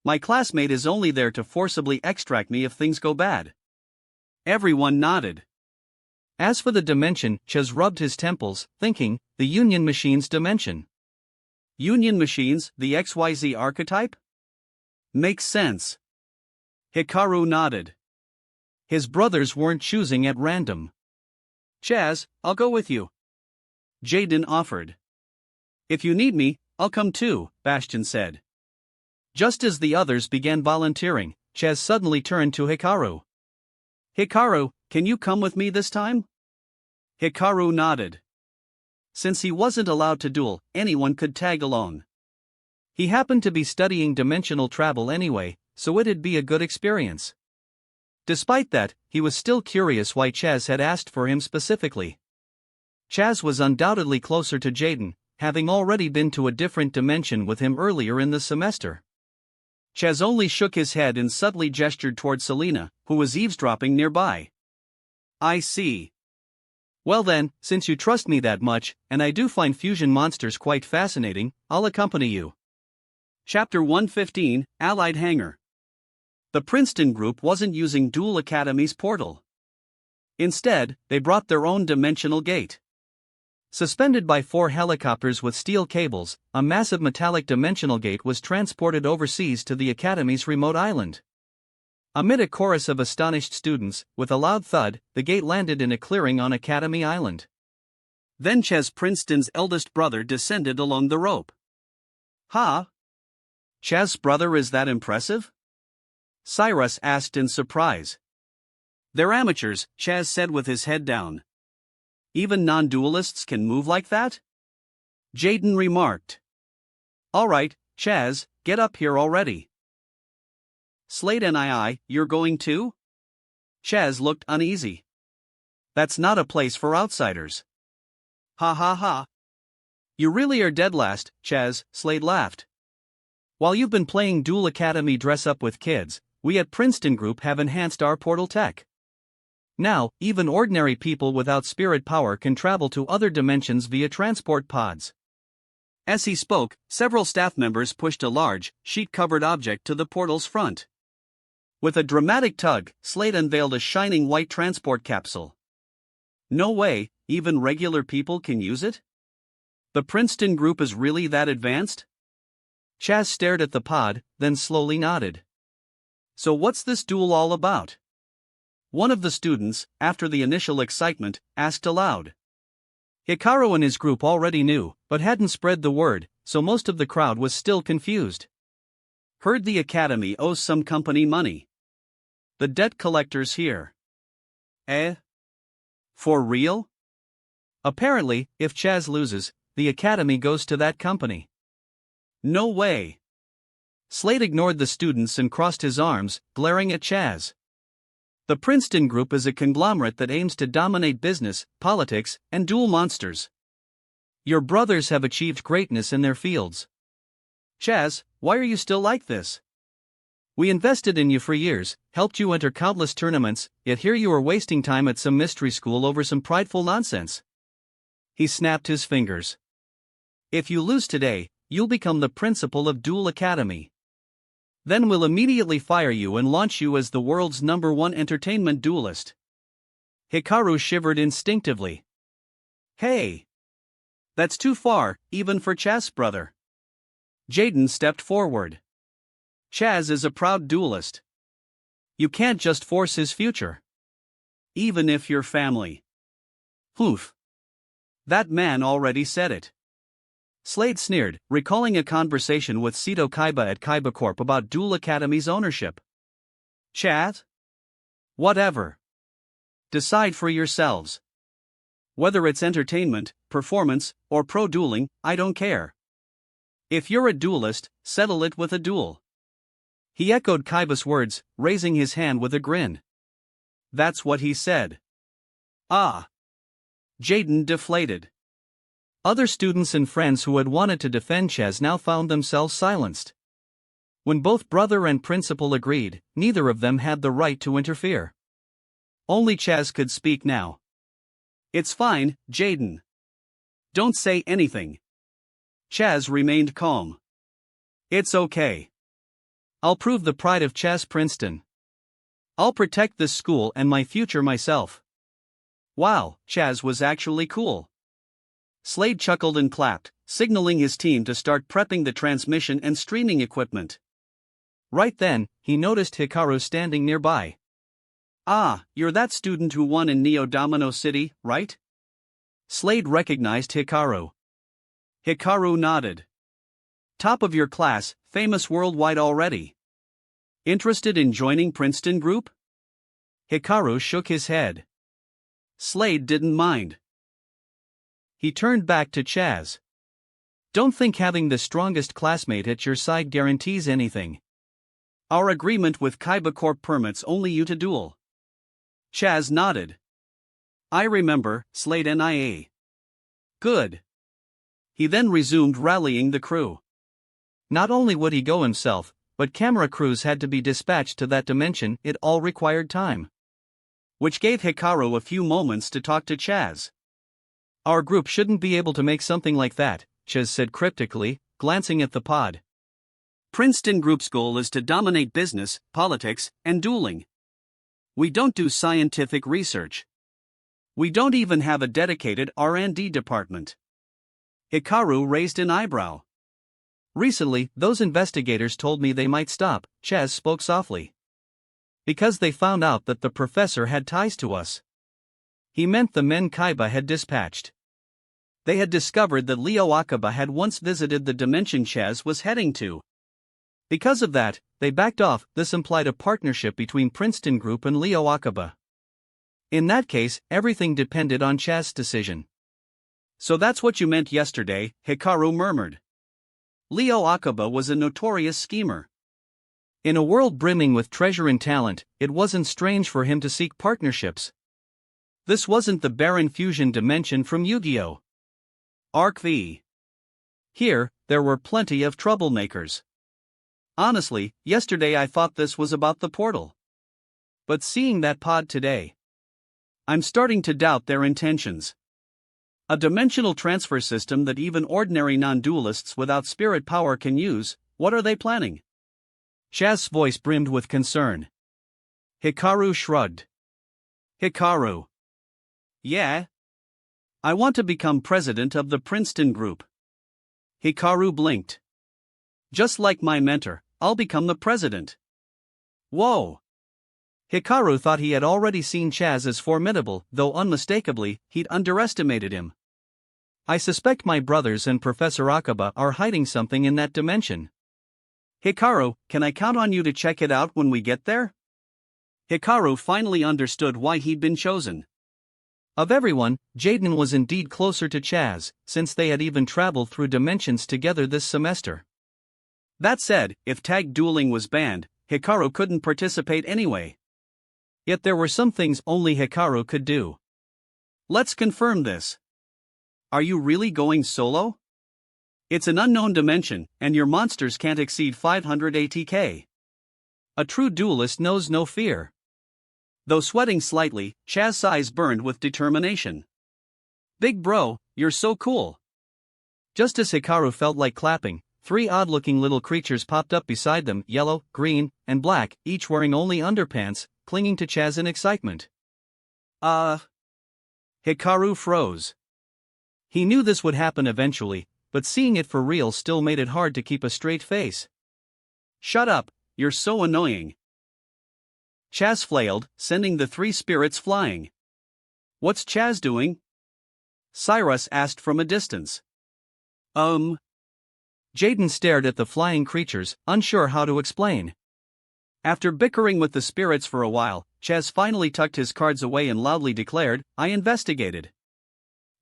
My classmate is only there to forcibly extract me if things go bad. Everyone nodded. As for the dimension, Chaz rubbed his temples, thinking, the Union Machine's dimension. Union Machines, the XYZ archetype? Makes sense. Hikaru nodded. His brothers weren't choosing at random. Chaz, I'll go with you. Jaden offered. If you need me, I'll come too, Bastion said. Just as the others began volunteering, Chaz suddenly turned to Hikaru. Hikaru, can you come with me this time? Hikaru nodded. Since he wasn't allowed to duel, anyone could tag along. He happened to be studying dimensional travel anyway, so it'd be a good experience. Despite that, he was still curious why Chaz had asked for him specifically. Chaz was undoubtedly closer to Jaden, having already been to a different dimension with him earlier in the semester. Chaz only shook his head and subtly gestured toward Selena, who was eavesdropping nearby. I see. Well then, since you trust me that much, and I do find fusion monsters quite fascinating, I'll accompany you. Chapter 115, Allied Hangar. The Princeton group wasn't using Dual Academy's portal. Instead, they brought their own dimensional gate. Suspended by 4 helicopters with steel cables, a massive metallic dimensional gate was transported overseas to the Academy's remote island. Amid a chorus of astonished students, with a loud thud, the gate landed in a clearing on Academy Island. Then Chaz Princeton's eldest brother descended along the rope. Huh? Chaz's brother is that impressive? Cyrus asked in surprise. They're amateurs, Chaz said with his head down. Even non-duelists can move like that? Jaden remarked. Alright, Chaz, get up here already. Slade and you're going too? Chaz looked uneasy. That's not a place for outsiders. Ha ha ha. You really are dead last, Chaz, Slade laughed. While you've been playing Duel Academy dress up with kids, we at Princeton Group have enhanced our portal tech. Now, even ordinary people without spirit power can travel to other dimensions via transport pods. As he spoke, several staff members pushed a large, sheet-covered object to the portal's front. With a dramatic tug, Slade unveiled a shining white transport capsule. No way, even regular people can use it? The Princeton Group is really that advanced? Chaz stared at the pod, then slowly nodded. So what's this duel all about? One of the students, after the initial excitement, asked aloud. Hikaru and his group already knew, but hadn't spread the word, so most of the crowd was still confused. Heard the Academy owes some company money. The debt collector's here. Eh? For real? Apparently, if Chaz loses, the Academy goes to that company. No way. Slade ignored the students and crossed his arms, glaring at Chaz. The Princeton Group is a conglomerate that aims to dominate business, politics, and duel monsters. Your brothers have achieved greatness in their fields. Chaz, why are you still like this? We invested in you for years, helped you enter countless tournaments, yet here you are wasting time at some mystery school over some prideful nonsense. He snapped his fingers. If you lose today, you'll become the principal of Duel Academy. Then we'll immediately fire you and launch you as the world's #1 entertainment duelist. Hikaru shivered instinctively. Hey! That's too far, even for Chaz's brother. Jaden stepped forward. Chaz is a proud duelist. You can't just force his future. Even if you're family. Oof. That man already said it. Slade sneered, recalling a conversation with Sito Kaiba at Kaiba Corp about Duel Academy's ownership. Chaz? Whatever. Decide for yourselves. Whether it's entertainment, performance, or pro dueling, I don't care. If you're a duelist, settle it with a duel. He echoed Kaiba's words, raising his hand with a grin. That's what he said. Ah. Jaden deflated. Other students and friends who had wanted to defend Chaz now found themselves silenced. When both brother and principal agreed, neither of them had the right to interfere. Only Chaz could speak now. It's fine, Jaden. Don't say anything. Chaz remained calm. It's okay. I'll prove the pride of Chaz Princeton. I'll protect this school and my future myself. Wow, Chaz was actually cool. Slade chuckled and clapped, signaling his team to start prepping the transmission and streaming equipment. Right then, he noticed Hikaru standing nearby. Ah, you're that student who won in Neo Domino City, right? Slade recognized Hikaru. Hikaru nodded. Top of your class, famous worldwide already. Interested in joining Princeton Group? Hikaru shook his head. Slade didn't mind. He turned back to Chaz. Don't think having the strongest classmate at your side guarantees anything. Our agreement with Kaiba Corp permits only you to duel. Chaz nodded. I remember, Slade NIA. Good. He then resumed rallying the crew. Not only would he go himself, but camera crews had to be dispatched to that dimension. It all required time. Which gave Hikaru a few moments to talk to Chaz. Our group shouldn't be able to make something like that, Chaz said cryptically, glancing at the pod. Princeton Group's goal is to dominate business, politics, and dueling. We don't do scientific research. We don't even have a dedicated R&D department. Hikaru raised an eyebrow. Recently, those investigators told me they might stop, Chaz spoke softly. Because they found out that the professor had ties to us. He meant the men Kaiba had dispatched. They had discovered that Leo Akaba had once visited the dimension Chaz was heading to. Because of that, they backed off. This implied a partnership between Princeton Group and Leo Akaba. In that case, everything depended on Chaz's decision. So that's what you meant yesterday, Hikaru murmured. Leo Akaba was a notorious schemer. In a world brimming with treasure and talent, it wasn't strange for him to seek partnerships. This wasn't the barren fusion dimension from Yu-Gi-Oh! Arc V. Here, there were plenty of troublemakers. Honestly, yesterday I thought this was about the portal. But seeing that pod today, I'm starting to doubt their intentions. A dimensional transfer system that even ordinary non-dualists without spirit power can use, what are they planning? Chaz's voice brimmed with concern. Hikaru shrugged. Hikaru. Yeah? I want to become president of the Princeton Group. Hikaru blinked. Just like my mentor, I'll become the president. Whoa! Hikaru thought he had already seen Chaz as formidable, though unmistakably, he'd underestimated him. I suspect my brothers and Professor Akaba are hiding something in that dimension. Hikaru, can I count on you to check it out when we get there? Hikaru finally understood why he'd been chosen. Of everyone, Jaden was indeed closer to Chaz, since they had even traveled through dimensions together this semester. That said, if tag dueling was banned, Hikaru couldn't participate anyway. Yet there were some things only Hikaru could do. Let's confirm this. Are you really going solo? It's an unknown dimension, and your monsters can't exceed 500 ATK. A true duelist knows no fear. Though sweating slightly, Chaz's eyes burned with determination. Big bro, you're so cool. Just as Hikaru felt like clapping, 3 odd-looking little creatures popped up beside them, yellow, green, and black, each wearing only underpants, clinging to Chaz in excitement. Hikaru froze. He knew this would happen eventually, but seeing it for real still made it hard to keep a straight face. Shut up, you're so annoying. Chaz flailed, sending the 3 spirits flying. What's Chaz doing? Cyrus asked from a distance. Jaden stared at the flying creatures, unsure how to explain. After bickering with the spirits for a while, Chaz finally tucked his cards away and loudly declared, I investigated.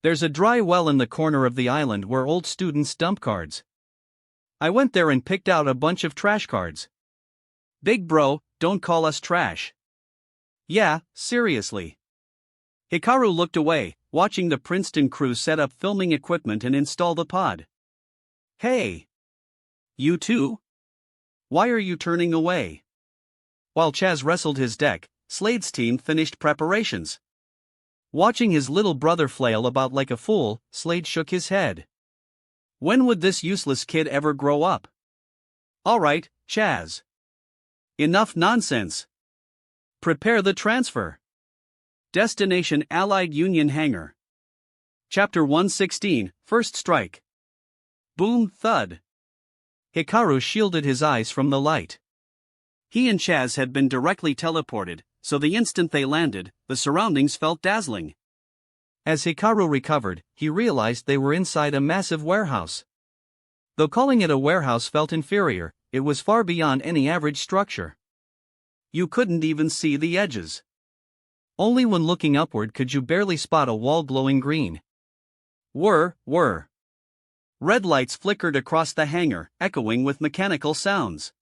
There's a dry well in the corner of the island where old students dump cards. I went there and picked out a bunch of trash cards. Big bro, don't call us trash. Yeah, seriously. Hikaru looked away, watching the Princeton crew set up filming equipment and install the pod. Hey! You too? Why are you turning away? While Chaz wrestled his deck, Slade's team finished preparations. Watching his little brother flail about like a fool, Slade shook his head. When would this useless kid ever grow up? Alright, Chaz. Enough nonsense. Prepare the transfer. Destination Allied Union Hangar. Chapter 116, First Strike. Boom, thud. Hikaru shielded his eyes from the light. He and Chaz had been directly teleported, so the instant they landed, the surroundings felt dazzling. As Hikaru recovered, he realized they were inside a massive warehouse. Though calling it a warehouse felt inferior, it was far beyond any average structure. You couldn't even see the edges. Only when looking upward could you barely spot a wall glowing green. Whir. Red lights flickered across the hangar, echoing with mechanical sounds.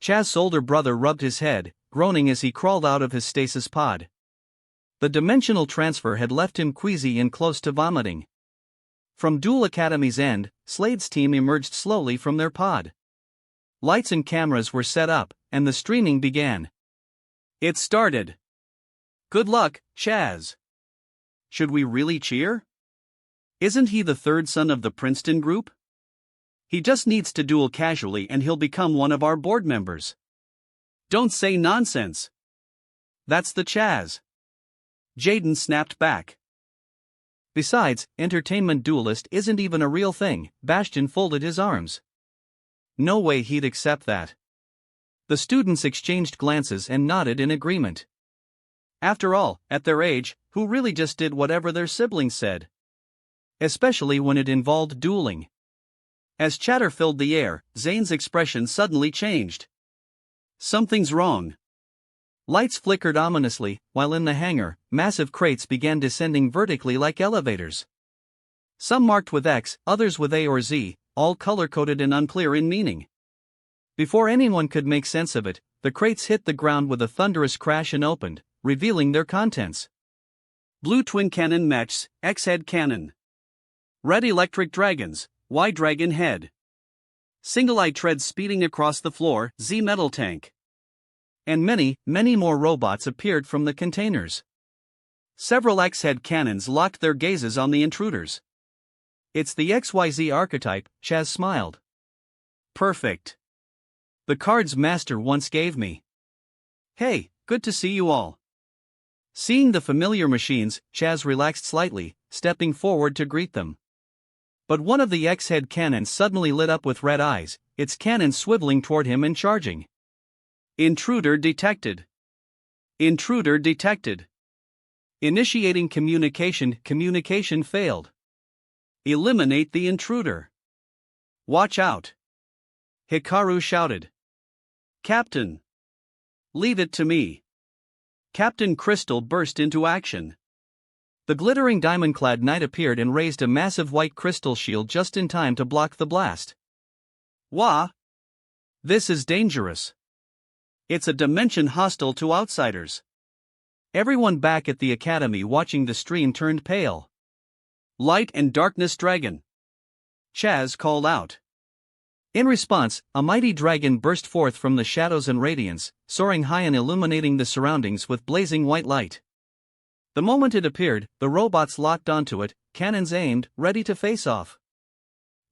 Chaz's older brother rubbed his head, groaning as he crawled out of his stasis pod. The dimensional transfer had left him queasy and close to vomiting. From Duel Academy's end, Slade's team emerged slowly from their pod. Lights and cameras were set up, and the streaming began. It started. Good luck, Chaz. Should we really cheer? Isn't he the third son of the Princeton Group? He just needs to duel casually and he'll become one of our board members. Don't say nonsense. That's the Chaz. Jaden snapped back. Besides, entertainment duelist isn't even a real thing. Bastion folded his arms. No way he'd accept that. The students exchanged glances and nodded in agreement. After all, at their age, who really just did whatever their siblings said? Especially when it involved dueling. As chatter filled the air, Zane's expression suddenly changed. Something's wrong. Lights flickered ominously, while in the hangar, massive crates began descending vertically like elevators. Some marked with X, others with A or Z, all color-coded and unclear in meaning. Before anyone could make sense of it, the crates hit the ground with a thunderous crash and opened, revealing their contents. Blue twin cannon mechs, X-head cannon. Red electric dragons, Y dragon head. Single-eye treads speeding across the floor, Z metal tank. And many, many more robots appeared from the containers. Several X-head cannons locked their gazes on the intruders. It's the XYZ archetype, Chaz smiled. Perfect. The cards Master once gave me. Hey, good to see you all. Seeing the familiar machines, Chaz relaxed slightly, stepping forward to greet them. But one of the X-head cannons suddenly lit up with red eyes, its cannon swiveling toward him and charging. Intruder detected. Intruder detected. Initiating communication. Communication failed. Eliminate the intruder. Watch out. Hikaru shouted. Captain. Leave it to me. Captain Crystal burst into action. The glittering diamond-clad knight appeared and raised a massive white crystal shield just in time to block the blast. Wah! This is dangerous. It's a dimension hostile to outsiders. Everyone back at the academy watching the stream turned pale. Light and darkness dragon. Chaz called out. In response, a mighty dragon burst forth from the shadows and radiance, soaring high and illuminating the surroundings with blazing white light. The moment it appeared, the robots locked onto it, cannons aimed, ready to face off.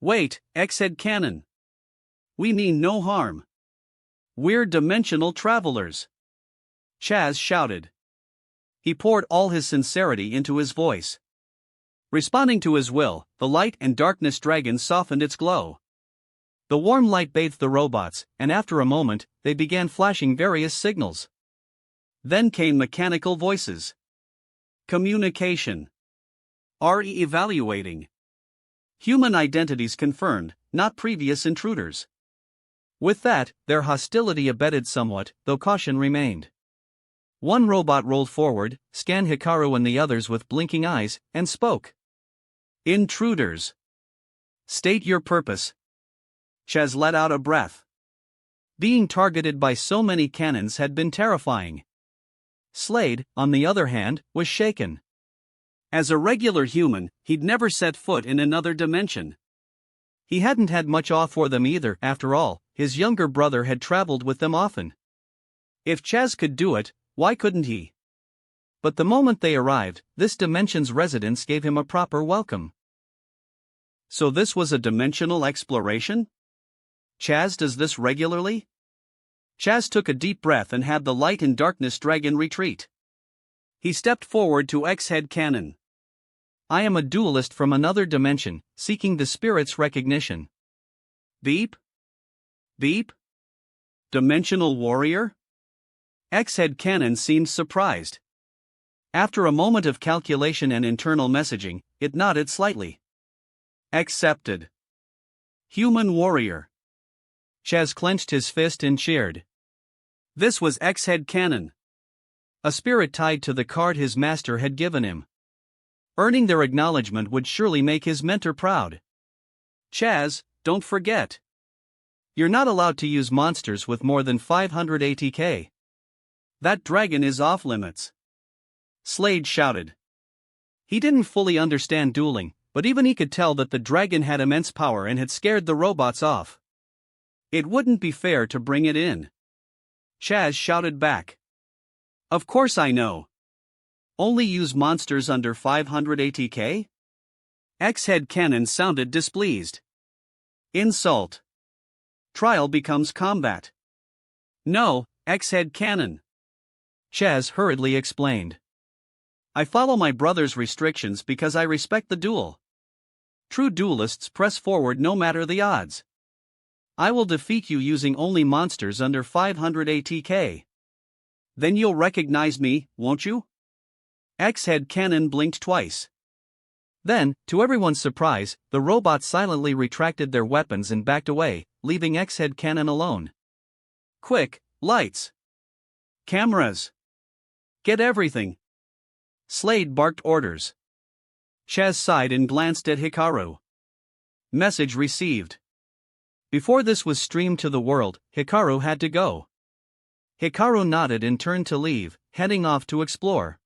Wait, X-head cannon. We mean no harm. We're dimensional travelers. Chaz shouted. He poured all his sincerity into his voice. Responding to his will, the light and darkness dragon softened its glow. The warm light bathed the robots, and after a moment, they began flashing various signals. Then came mechanical voices. Communication. RE evaluating. Human identities confirmed, not previous intruders. With that, their hostility abated somewhat, though caution remained. One robot rolled forward, scanned Hikaru and the others with blinking eyes, and spoke. Intruders. State your purpose. Chaz let out a breath. Being targeted by so many cannons had been terrifying. Slade, on the other hand, was shaken. As a regular human, he'd never set foot in another dimension. He hadn't had much awe for them either, after all, his younger brother had traveled with them often. If Chaz could do it, why couldn't he? But the moment they arrived, this dimension's residents gave him a proper welcome. So this was a dimensional exploration? Chaz does this regularly? Chaz took a deep breath and had the light and darkness dragon retreat. He stepped forward to X-head cannon. I am a duelist from another dimension, seeking the spirit's recognition. Beep? Beep? Dimensional warrior? X-head cannon seemed surprised. After a moment of calculation and internal messaging, it nodded slightly. Accepted. Human warrior. Chaz clenched his fist and cheered. This was X-head cannon. A spirit tied to the card his master had given him. Earning their acknowledgement would surely make his mentor proud. Chaz, don't forget. You're not allowed to use monsters with more than 500 ATK. That dragon is off limits. Slade shouted. He didn't fully understand dueling, but even he could tell that the dragon had immense power and had scared the robots off. It wouldn't be fair to bring it in. Chaz shouted back. Of course I know. Only use monsters under 500 ATK? X-head cannon sounded displeased. Insult. Trial becomes combat. No, X-head cannon. Chaz hurriedly explained. I follow my brother's restrictions because I respect the duel. True duelists press forward no matter the odds. I will defeat you using only monsters under 500 ATK. Then you'll recognize me, won't you? X-head cannon blinked twice. Then, to everyone's surprise, the robots silently retracted their weapons and backed away, leaving X-head cannon alone. Quick, lights! Cameras! Get everything! Slade barked orders. Chaz sighed and glanced at Hikaru. Message received. Before this was streamed to the world, Hikaru had to go. Hikaru nodded and turned to leave, heading off to explore.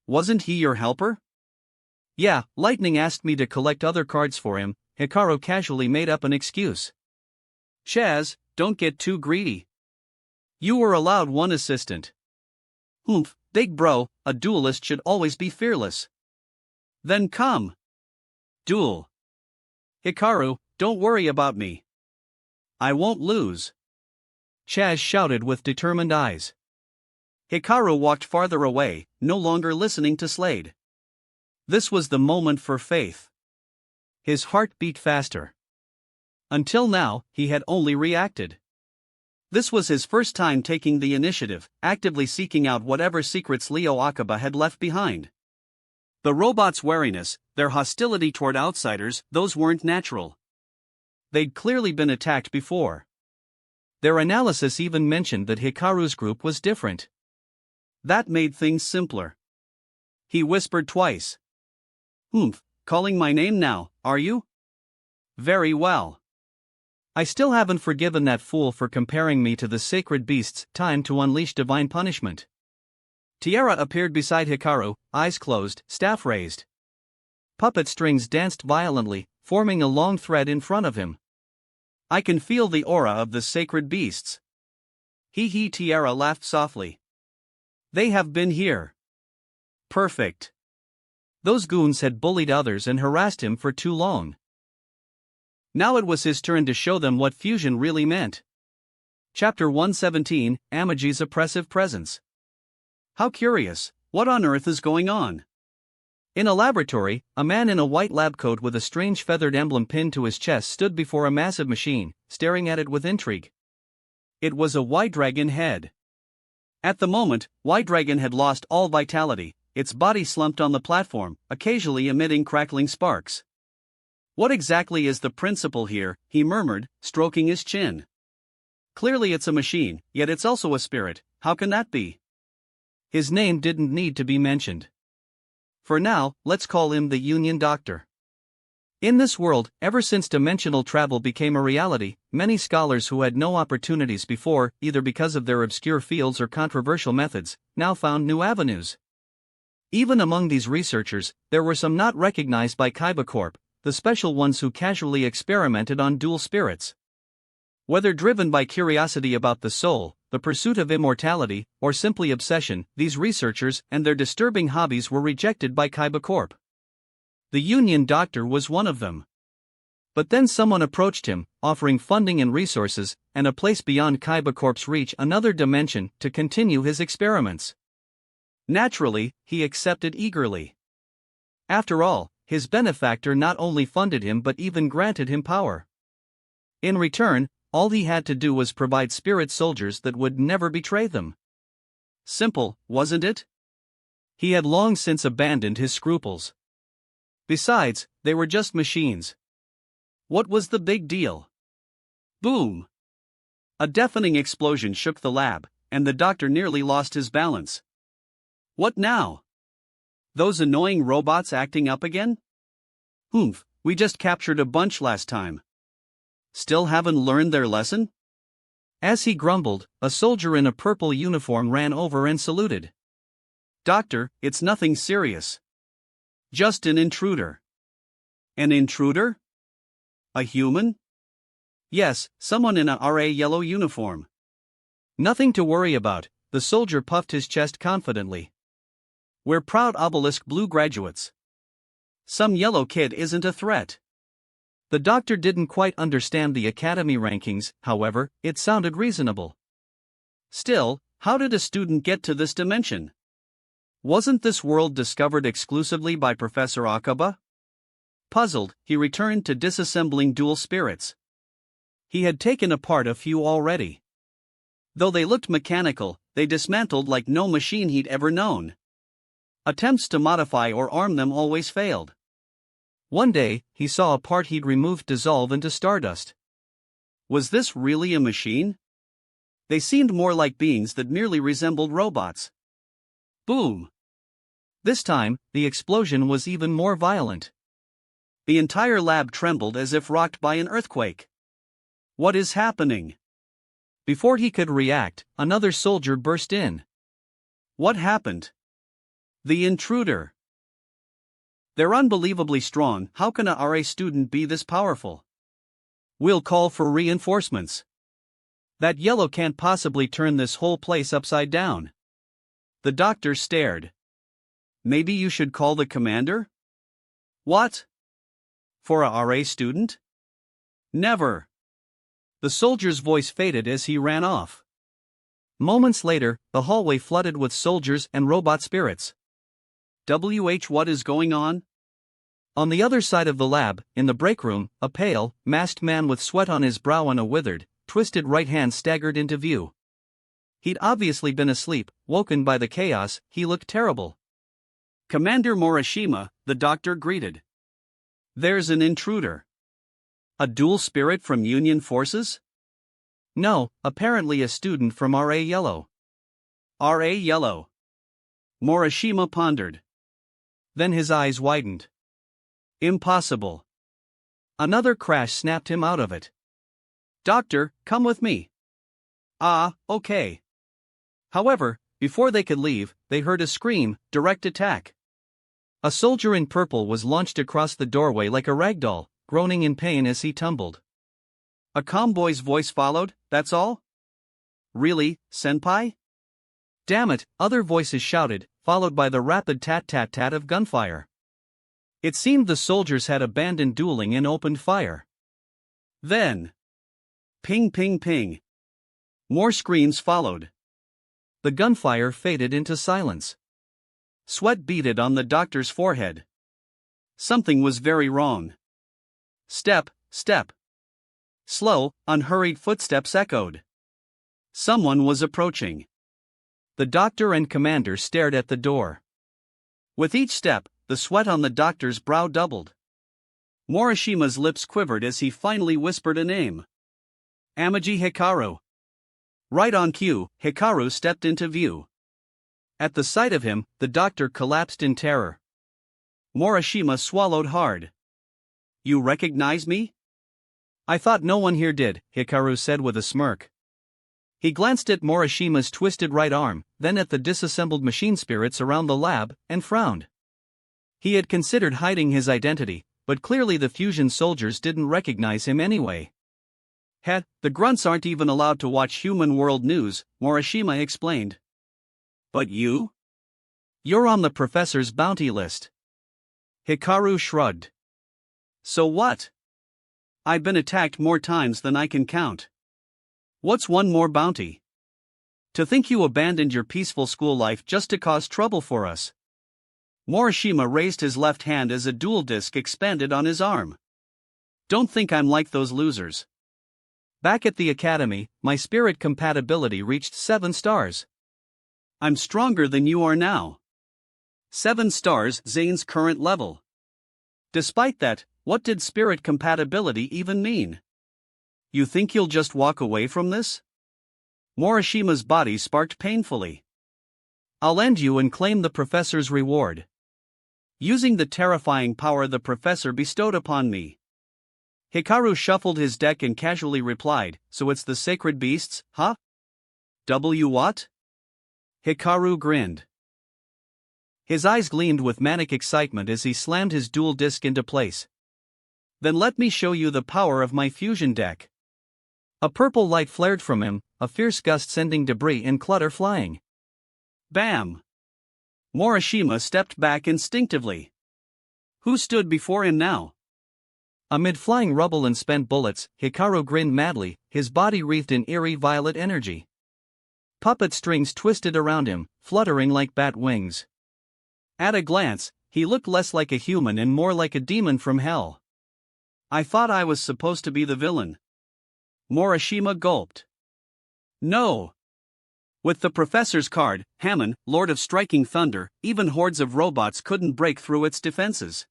Wasn't he your helper? Yeah, Lightning asked me to collect other cards for him. Hikaru casually made up an excuse. Chaz, don't get too greedy. You were allowed one assistant. Oomph, big bro, a duelist should always be fearless. Then come. Duel. Hikaru, don't worry about me. I won't lose. Chaz shouted with determined eyes. Hikaru walked farther away, no longer listening to Slade. This was the moment for faith. His heart beat faster. Until now, he had only reacted. This was his first time taking the initiative, actively seeking out whatever secrets Leo Akaba had left behind. The robots' wariness, their hostility toward outsiders, those weren't natural. They'd clearly been attacked before. Their analysis even mentioned that Hikaru's group was different. That made things simpler. He whispered twice. Oomph, calling my name now, are you? Very well. I still haven't forgiven that fool for comparing me to the sacred beasts. Time to unleash divine punishment. Tiara appeared beside Hikaru, eyes closed, staff raised. Puppet strings danced violently, forming a long thread in front of him. I can feel the aura of the sacred beasts. Hee, Tiara laughed softly. They have been here. Perfect. Those goons had bullied others and harassed him for too long. Now it was his turn to show them what fusion really meant. Chapter 117, Amaji's Oppressive Presence. How curious, what on earth is going on? In a laboratory, a man in a white lab coat with a strange feathered emblem pinned to his chest stood before a massive machine, staring at it with intrigue. It was a white dragon head. At the moment, White Dragon had lost all vitality, its body slumped on the platform, occasionally emitting crackling sparks. What exactly is the principle here, he murmured, stroking his chin. Clearly it's a machine, yet it's also a spirit, how can that be? His name didn't need to be mentioned. For now, let's call him the Union Doctor. In this world, ever since dimensional travel became a reality, many scholars who had no opportunities before, either because of their obscure fields or controversial methods, now found new avenues. Even among these researchers, there were some not recognized by Kaiba Corp, the special ones who casually experimented on dual spirits. Whether driven by curiosity about the soul, the pursuit of immortality, or simply obsession, these researchers and their disturbing hobbies were rejected by Kaiba Corp. The Union Doctor was one of them. But then someone approached him, offering funding and resources, and a place beyond Kaiba Corp's reach, another dimension, to continue his experiments. Naturally, he accepted eagerly. After all, his benefactor not only funded him but even granted him power. In return, all he had to do was provide spirit soldiers that would never betray them. Simple, wasn't it? He had long since abandoned his scruples. Besides, they were just machines. What was the big deal? Boom! A deafening explosion shook the lab, and the doctor nearly lost his balance. What now? Those annoying robots acting up again? Oomph, we just captured a bunch last time. Still haven't learned their lesson? As he grumbled, a soldier in a purple uniform ran over and saluted. Doctor, it's nothing serious. Just an intruder. An intruder? A human? Yes, someone in a RA yellow uniform. Nothing to worry about, the soldier puffed his chest confidently. We're proud Obelisk Blue graduates. Some yellow kid isn't a threat. The doctor didn't quite understand the academy rankings, however, it sounded reasonable. Still, how did a student get to this dimension? Wasn't this world discovered exclusively by Professor Akaba? Puzzled, he returned to disassembling dual spirits. He had taken apart a few already. Though they looked mechanical, they dismantled like no machine he'd ever known. Attempts to modify or arm them always failed. One day, he saw a part he'd removed dissolve into stardust. Was this really a machine? They seemed more like beings that merely resembled robots. Boom! This time, the explosion was even more violent. The entire lab trembled as if rocked by an earthquake. What is happening? Before he could react, another soldier burst in. What happened? The intruder. They're unbelievably strong. How can a RA student be this powerful? We'll call for reinforcements. That yellow can't possibly turn this whole place upside down. The doctor stared. Maybe you should call the commander? What? For a RA student? Never. The soldier's voice faded as he ran off. Moments later, the hallway flooded with soldiers and robot spirits. What is going on? On the other side of the lab, in the break room, a pale, masked man with sweat on his brow and a withered, twisted right hand staggered into view. He'd obviously been asleep, woken by the chaos. He looked terrible. Commander Morishima, the doctor greeted. There's an intruder. A dual spirit from Union forces? No, apparently a student from RA Yellow. RA Yellow. Morishima pondered. Then his eyes widened. Impossible. Another crash snapped him out of it. Doctor, come with me. Ah, okay. However, before they could leave, they heard a scream, direct attack. A soldier in purple was launched across the doorway like a ragdoll, groaning in pain as he tumbled. A calm boy's voice followed, that's all? Really, senpai? Damn it, other voices shouted, followed by the rapid tat-tat-tat of gunfire. It seemed the soldiers had abandoned dueling and opened fire. Then, ping ping ping. More screams followed. The gunfire faded into silence. Sweat beaded on the doctor's forehead. Something was very wrong. Step, step. Slow, unhurried footsteps echoed. Someone was approaching. The doctor and commander stared at the door. With each step, the sweat on the doctor's brow doubled. Morishima's lips quivered as he finally whispered a name. Amaji Hikaru. Right on cue, Hikaru stepped into view. At the sight of him, the doctor collapsed in terror. Morishima swallowed hard. You recognize me? I thought no one here did, Hikaru said with a smirk. He glanced at Morishima's twisted right arm, then at the disassembled machine spirits around the lab, and frowned. He had considered hiding his identity, but clearly the fusion soldiers didn't recognize him anyway. The grunts aren't even allowed to watch human world news, Morishima explained. But you? You're on the professor's bounty list. Hikaru shrugged. So what? I've been attacked more times than I can count. What's one more bounty? To think you abandoned your peaceful school life just to cause trouble for us. Morishima raised his left hand as a dual disc expanded on his arm. Don't think I'm like those losers. Back at the academy, my spirit compatibility reached 7 stars. I'm stronger than you are now. 7 stars, Zane's current level. Despite that, what did spirit compatibility even mean? You think you'll just walk away from this? Morishima's body sparked painfully. I'll end you and claim the professor's reward. Using the terrifying power the professor bestowed upon me. Hikaru shuffled his deck and casually replied, so it's the sacred beasts, huh? What? Hikaru grinned. His eyes gleamed with manic excitement as he slammed his dual disc into place. Then let me show you the power of my fusion deck. A purple light flared from him, a fierce gust sending debris and clutter flying. Bam! Morishima stepped back instinctively. Who stood before him now? Amid flying rubble and spent bullets, Hikaru grinned madly, his body wreathed in eerie violet energy. Puppet strings twisted around him, fluttering like bat wings. At a glance, he looked less like a human and more like a demon from hell. I thought I was supposed to be the villain. Morishima gulped. No. With the professor's card, Hammon, Lord of Striking Thunder, even hordes of robots couldn't break through its defenses.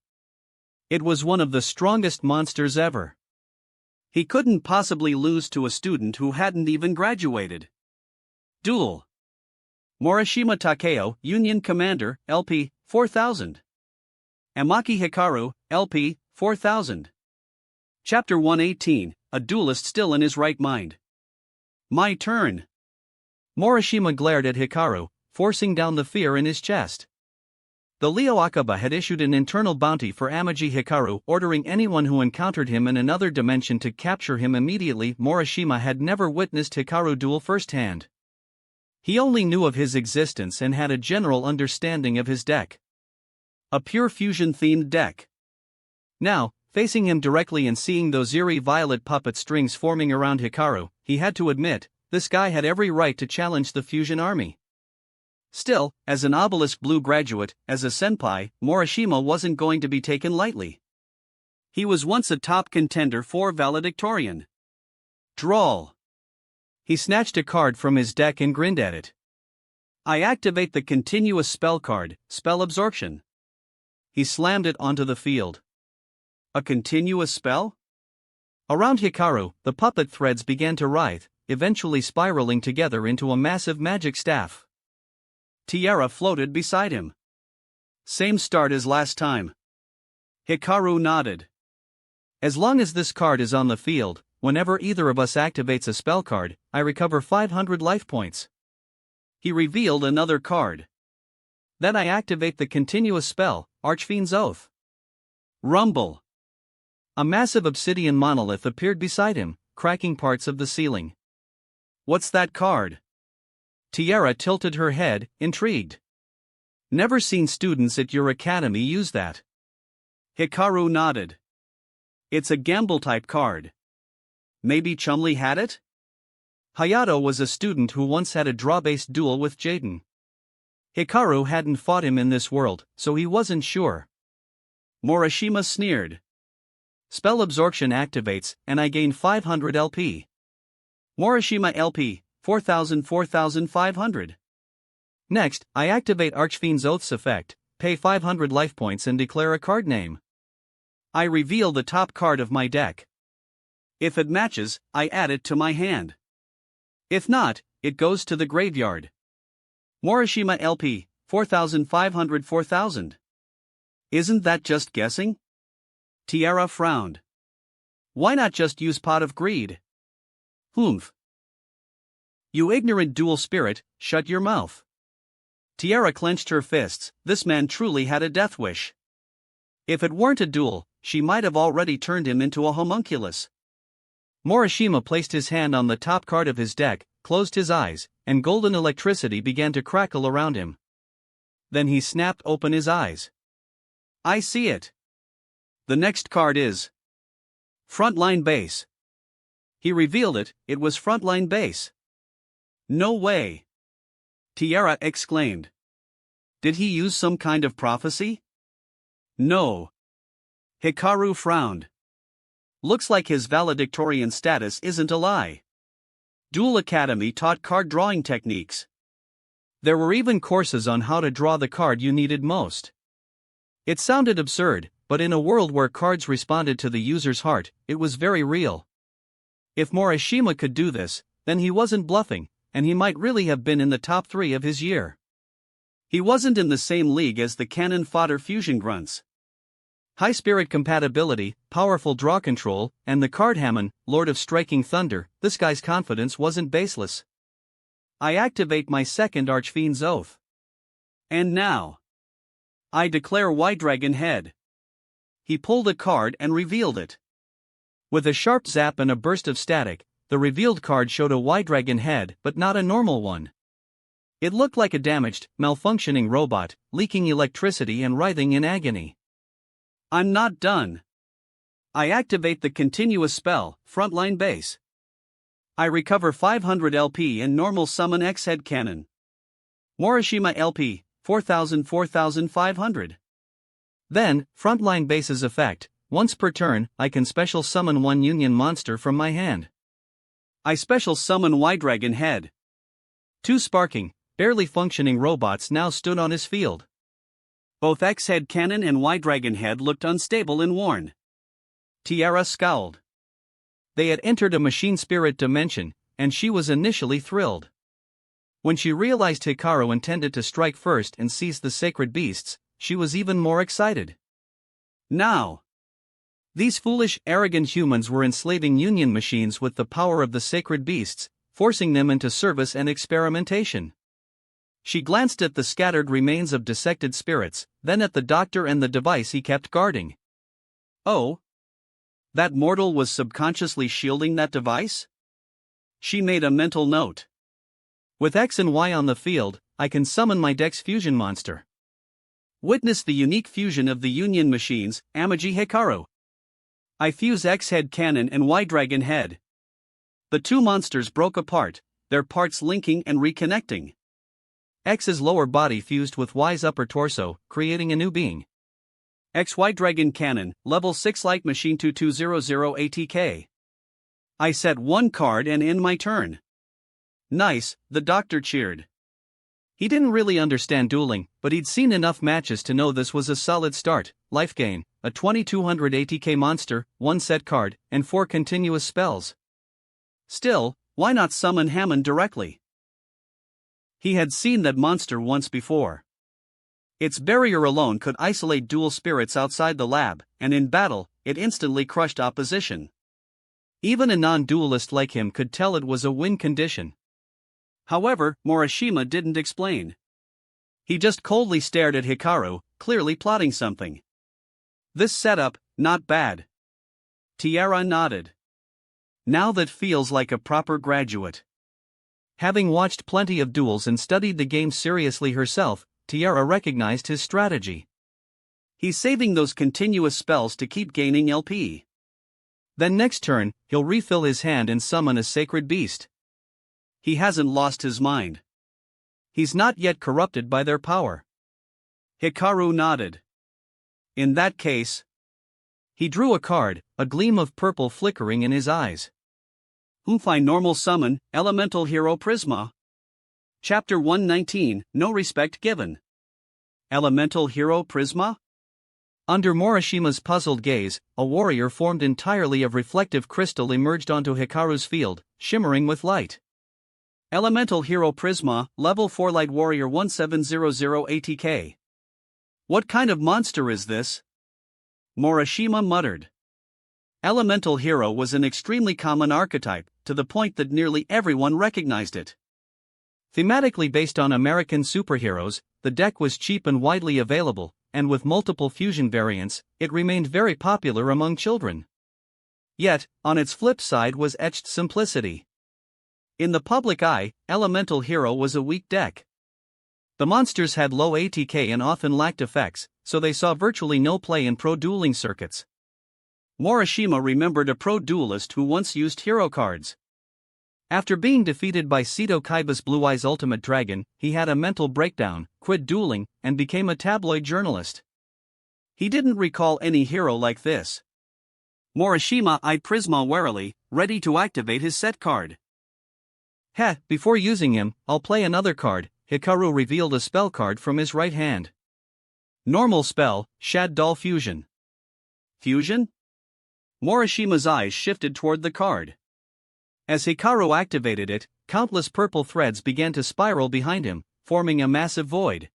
It was one of the strongest monsters ever. He couldn't possibly lose to a student who hadn't even graduated. Duel. Morishima Takeo, Union Commander, LP, 4000. Amaki Hikaru, LP, 4000. Chapter 118, A Duelist Still in His Right Mind. My turn. Morishima glared at Hikaru, forcing down the fear in his chest. The Leo Akaba had issued an internal bounty for Amagi Hikaru, ordering anyone who encountered him in another dimension to capture him immediately. Morishima had never witnessed Hikaru duel firsthand. He only knew of his existence and had a general understanding of his deck. A pure fusion-themed deck. Now, facing him directly and seeing those eerie violet puppet strings forming around Hikaru, he had to admit, this guy had every right to challenge the fusion army. Still, as an Obelisk Blue graduate, as a senpai, Morishima wasn't going to be taken lightly. He was once a top contender for valedictorian. Drawl. He snatched a card from his deck and grinned at it. I activate the continuous spell card, Spell Absorption. He slammed it onto the field. A continuous spell? Around Hikaru, the puppet threads began to writhe, eventually spiraling together into a massive magic staff. Tiara floated beside him. Same start as last time. Hikaru nodded. As long as this card is on the field, whenever either of us activates a spell card, I recover 500 life points. He revealed another card. Then I activate the continuous spell, Archfiend's Oath. Rumble. A massive obsidian monolith appeared beside him, cracking parts of the ceiling. What's that card? Tiara tilted her head, intrigued. Never seen students at your academy use that. Hikaru nodded. It's a gamble-type card. Maybe Chumley had it? Hayato was a student who once had a draw-based duel with Jaden. Hikaru hadn't fought him in this world, so he wasn't sure. Morishima sneered. Spell Absorption activates, and I gain 500 LP. Morishima LP, 4,500. Next, I activate Archfiend's Oath's effect, pay 500 life points and declare a card name. I reveal the top card of my deck. If it matches, I add it to my hand. If not, it goes to the graveyard. Morishima LP, 4,500 4000. Isn't that just guessing? Tiara frowned. Why not just use Pot of Greed? Humph. You ignorant dual spirit, shut your mouth. Tiara clenched her fists, this man truly had a death wish. If it weren't a duel, she might have already turned him into a homunculus. Morishima placed his hand on the top card of his deck, closed his eyes, and golden electricity began to crackle around him. Then he snapped open his eyes. I see it. The next card is Frontline Base. He revealed it, it was Frontline Base. No way! Tiara exclaimed. Did he use some kind of prophecy? No. Hikaru frowned. Looks like his valedictorian status isn't a lie. Duel Academy taught card drawing techniques. There were even courses on how to draw the card you needed most. It sounded absurd, but in a world where cards responded to the user's heart, it was very real. If Morishima could do this, then he wasn't bluffing, and he might really have been in the top 3 of his year. He wasn't in the same league as the cannon fodder fusion grunts. High spirit compatibility, powerful draw control, and the card Hammon, Lord of Striking Thunder, this guy's confidence wasn't baseless. I activate my second Archfiend's Oath. And now, I declare White Dragon Head. He pulled a card and revealed it. With a sharp zap and a burst of static, the revealed card showed a White Dragon Head, but not a normal one. It looked like a damaged, malfunctioning robot, leaking electricity and writhing in agony. I'm not done. I activate the continuous spell, Frontline Base. I recover 500 LP and normal summon X Head Cannon. Morishima LP, 4,000 4,500. Then, frontline bases effect, once per turn, I can special summon one union monster from my hand. I special summon Y-Dragon Head. 2 sparking, barely functioning robots now stood on his field. Both X-Head Cannon and Y-Dragon Head looked unstable and worn. Tiara scowled. They had entered a machine spirit dimension, and she was initially thrilled. When she realized Hikaru intended to strike first and seize the sacred beasts, she was even more excited. Now, these foolish, arrogant humans were enslaving union machines with the power of the sacred beasts, forcing them into service and experimentation. She glanced at the scattered remains of dissected spirits, then at the doctor and the device he kept guarding. Oh? That mortal was subconsciously shielding that device? She made a mental note. With X and Y on the field, I can summon my Dex fusion monster. Witness the unique fusion of the Union machines, Amagi Hikaru. I fuse X-Head Cannon and Y-Dragon Head. The two monsters broke apart, their parts linking and reconnecting. X's lower body fused with Y's upper torso, creating a new being. XY Dragon Cannon, Level 6 Light Machine 2200 ATK. I set one card and end my turn. Nice, the doctor cheered. He didn't really understand dueling, but he'd seen enough matches to know this was a solid start. Life gain, a 2200 ATK monster, 1 set card, and 4 continuous spells. Still, why not summon Hammond directly? He had seen that monster once before. Its barrier alone could isolate dual spirits outside the lab, and in battle, it instantly crushed opposition. Even a non-duelist like him could tell it was a win condition. However, Morishima didn't explain. He just coldly stared at Hikaru, clearly plotting something. This setup, not bad. Tiara nodded. Now that feels like a proper graduate. Having watched plenty of duels and studied the game seriously herself, Tiara recognized his strategy. He's saving those continuous spells to keep gaining LP. Then next turn, he'll refill his hand and summon a sacred beast. He hasn't lost his mind. He's not yet corrupted by their power. Hikaru nodded. In that case, he drew a card, a gleam of purple flickering in his eyes. Umfai Normal Summon, Elemental Hero Prisma. Chapter 119, No Respect Given. Elemental Hero Prisma? Under Morishima's puzzled gaze, a warrior formed entirely of reflective crystal emerged onto Hikaru's field, shimmering with light. Elemental Hero Prisma, Level 4 Light Warrior 1700 ATK. What kind of monster is this? Morishima muttered. Elemental Hero was an extremely common archetype, to the point that nearly everyone recognized it. Thematically based on American superheroes, the deck was cheap and widely available, and with multiple fusion variants, it remained very popular among children. Yet, on its flip side was etched simplicity. In the public eye, Elemental Hero was a weak deck. The monsters had low ATK and often lacked effects, so they saw virtually no play in pro dueling circuits. Morishima remembered a pro duelist who once used hero cards. After being defeated by Seto Kaiba's Blue Eyes Ultimate Dragon, he had a mental breakdown, quit dueling, and became a tabloid journalist. He didn't recall any hero like this. Morishima eyed Prisma warily, ready to activate his set card. Before using him, I'll play another card. Hikaru revealed a spell card from his right hand. Normal spell, Shad Doll Fusion. Fusion? Morishima's eyes shifted toward the card. As Hikaru activated it, countless purple threads began to spiral behind him, forming a massive void.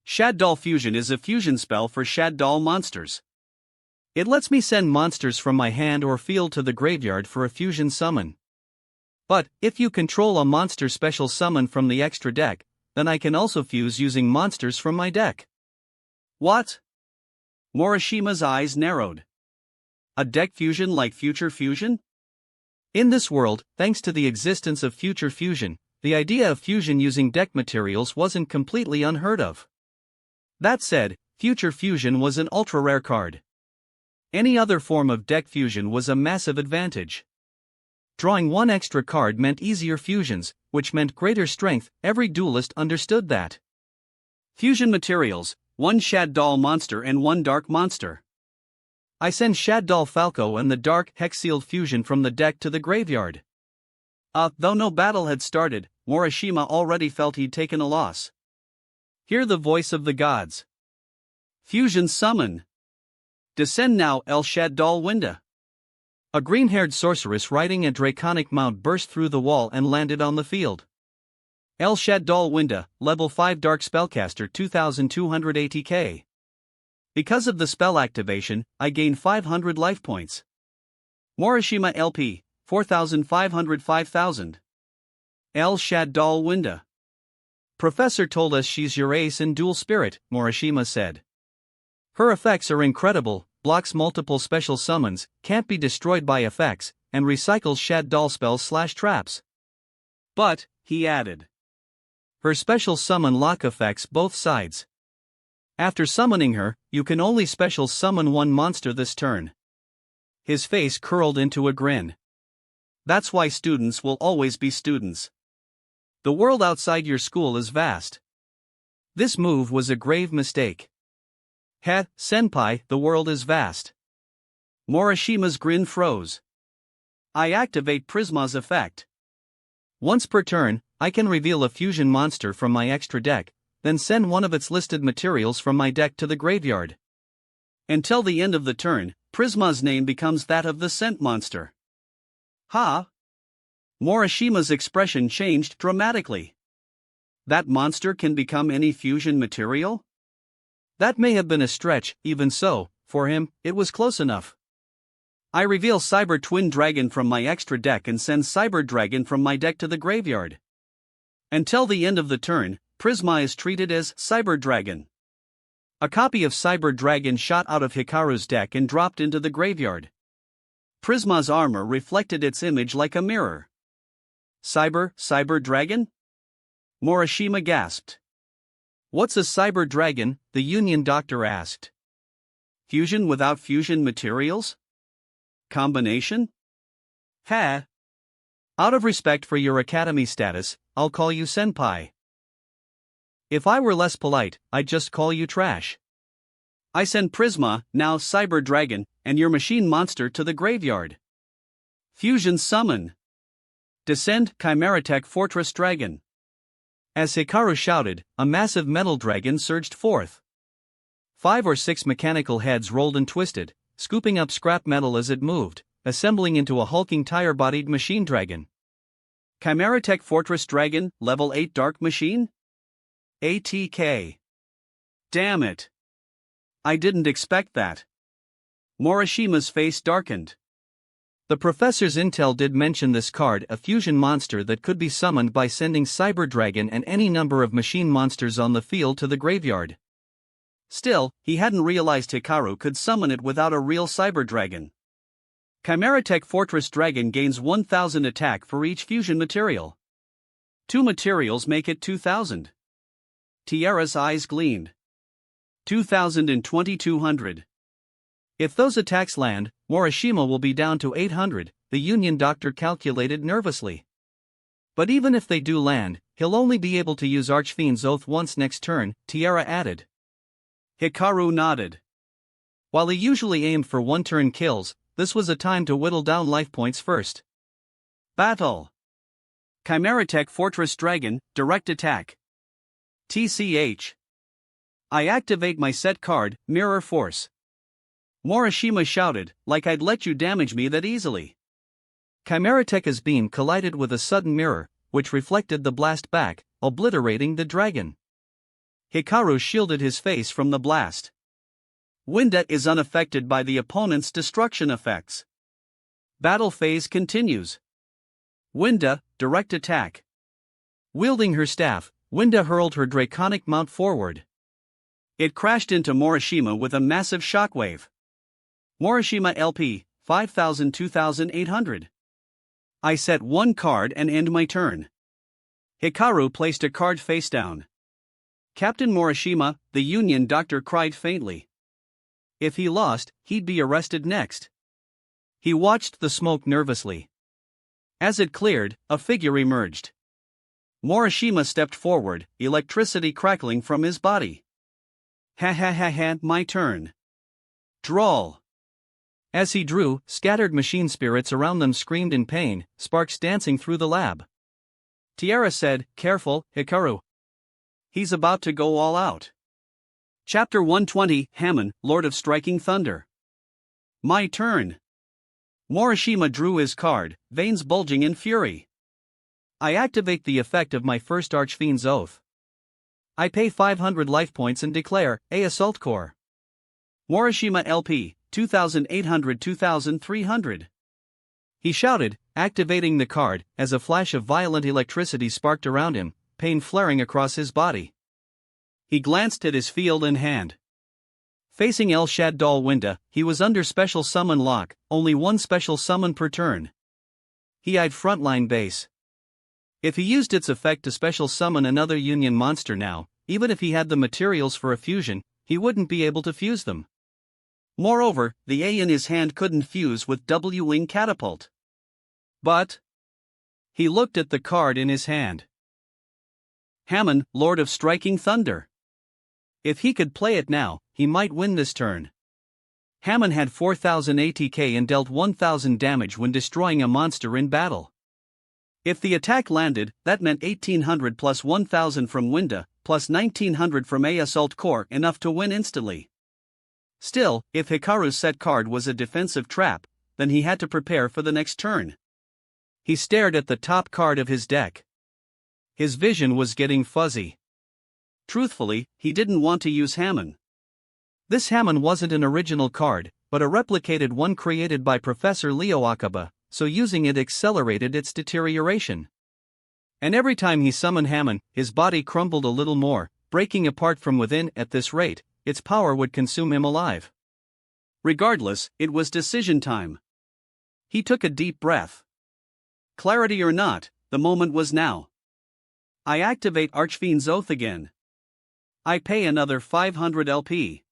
Shad Doll Fusion is a fusion spell for Shad Doll monsters. It lets me send monsters from my hand or field to the graveyard for a fusion summon. But, if you control a monster special summon from the extra deck, then I can also fuse using monsters from my deck. What? Morishima's eyes narrowed. A deck fusion like Future Fusion? In this world, thanks to the existence of Future Fusion, the idea of fusion using deck materials wasn't completely unheard of. That said, Future Fusion was an ultra-rare card. Any other form of deck fusion was a massive advantage. Drawing one extra card meant easier fusions, which meant greater strength. Every duelist understood that. Fusion materials, 1 Shad Doll monster and 1 Dark monster. I send Shad Doll Falco and the Dark Hex-sealed fusion from the deck to the graveyard. Though no battle had started, Morishima already felt he'd taken a loss. Hear the voice of the gods. Fusion summon. Descend now, El Shad Doll Winda. A green-haired sorceress riding a draconic mount burst through the wall and landed on the field. El Shad Doll Winda, level 5 Dark Spellcaster 2200 ATK. Because of the spell activation, I gain 500 life points. Morishima LP, 4500 5000. El Shad Doll Winda. Professor told us she's your ace in Dual Spirit, Morishima said. Her effects are incredible, blocks multiple special summons, can't be destroyed by effects, and recycles Shad Doll spells/traps. But, he added, her special summon lock affects both sides. After summoning her, you can only special summon one monster this turn. His face curled into a grin. That's why students will always be students. The world outside your school is vast. This move was a grave mistake. Heh, senpai, the world is vast. Morishima's grin froze. I activate Prisma's effect. Once per turn, I can reveal a fusion monster from my extra deck, then send one of its listed materials from my deck to the graveyard. Until the end of the turn, Prisma's name becomes that of the sent monster. Ha! Morishima's expression changed dramatically. That monster can become any fusion material? That may have been a stretch, even so, for him, it was close enough. I reveal Cyber Twin Dragon from my extra deck and send Cyber Dragon from my deck to the graveyard. Until the end of the turn, Prisma is treated as Cyber Dragon. A copy of Cyber Dragon shot out of Hikaru's deck and dropped into the graveyard. Prisma's armor reflected its image like a mirror. Cyber Dragon? Morishima gasped. What's a Cyber Dragon? The Union Doctor asked. Fusion without fusion materials? Combination? Ha! Out of respect for your academy status, I'll call you senpai. If I were less polite, I'd just call you trash. I send Prisma, now Cyber Dragon, and your machine monster to the graveyard. Fusion summon. Descend, Chimeratech Fortress Dragon. As Hikaru shouted, a massive metal dragon surged forth. 5 or 6 mechanical heads rolled and twisted, scooping up scrap metal as it moved, assembling into a hulking tire-bodied machine dragon. Chimeratech Fortress Dragon, level 8 Dark Machine? ATK. Damn it. I didn't expect that. Morishima's face darkened. The professor's intel did mention this card, a fusion monster that could be summoned by sending Cyber Dragon and any number of machine monsters on the field to the graveyard. Still, he hadn't realized Hikaru could summon it without a real Cyber Dragon. Chimeratech Fortress Dragon gains 1000 attack for each fusion material. 2 materials make it 2000. Tiara's eyes gleamed. 2000 and 2200. If those attacks land, Morishima will be down to 800, the Union Doctor calculated nervously. But even if they do land, he'll only be able to use Archfiend's Oath once next turn, Tiara added. Hikaru nodded. While he usually aimed for one-turn kills, this was a time to whittle down life points first. Battle. Chimeratech Fortress Dragon, direct attack. TCH. I activate my set card, Mirror Force. Morishima shouted, like I'd let you damage me that easily. Chimeratech's beam collided with a sudden mirror, which reflected the blast back, obliterating the dragon. Hikaru shielded his face from the blast. Winda is unaffected by the opponent's destruction effects. Battle phase continues. Winda, direct attack. Wielding her staff, Winda hurled her draconic mount forward. It crashed into Morishima with a massive shockwave. Morishima LP, 2800. I set one card and end my turn. Hikaru placed a card face down. Captain Morishima, the Union Doctor cried faintly. If he lost, he'd be arrested next. He watched the smoke nervously. As it cleared, a figure emerged. Morishima stepped forward, electricity crackling from his body. Ha ha ha ha, my turn. Drawl. As he drew, scattered machine spirits around them screamed in pain, sparks dancing through the lab. Tiara said, "Careful, Hikaru. He's about to go all out." Chapter 120, Hamon, Lord of Striking Thunder. My turn. Morishima drew his card, veins bulging in fury. I activate the effect of my first Archfiend's Oath. I pay 500 life points and declare, A Assault Corps. Morishima LP, 2800-2300. He shouted, activating the card, as a flash of violent electricity sparked around him, pain flaring across his body. He glanced at his field in hand. Facing El Shaddol Winda, he was under special summon lock, only one special summon per turn. He eyed frontline base. If he used its effect to special summon another Union monster now, even if he had the materials for a fusion, he wouldn't be able to fuse them. Moreover, the A in his hand couldn't fuse with W-Wing Catapult. But he looked at the card in his hand. Hamon, Lord of Striking Thunder. If he could play it now, he might win this turn. Hamon had 4000 ATK and dealt 1000 damage when destroying a monster in battle. If the attack landed, that meant 1800 plus 1000 from Winda, plus 1900 from A Assault Corps, enough to win instantly. Still, if Hikaru's set card was a defensive trap, then he had to prepare for the next turn. He stared at the top card of his deck. His vision was getting fuzzy. Truthfully, he didn't want to use Hamon. This Hamon wasn't an original card, but a replicated one created by Professor Leo Akiba, so using it accelerated its deterioration. And every time he summoned Hamon, his body crumbled a little more, breaking apart from within. At this rate, its power would consume him alive. Regardless, it was decision time. He took a deep breath. Clarity or not, the moment was now. I activate Archfiend's Oath again. I pay another 500 LP.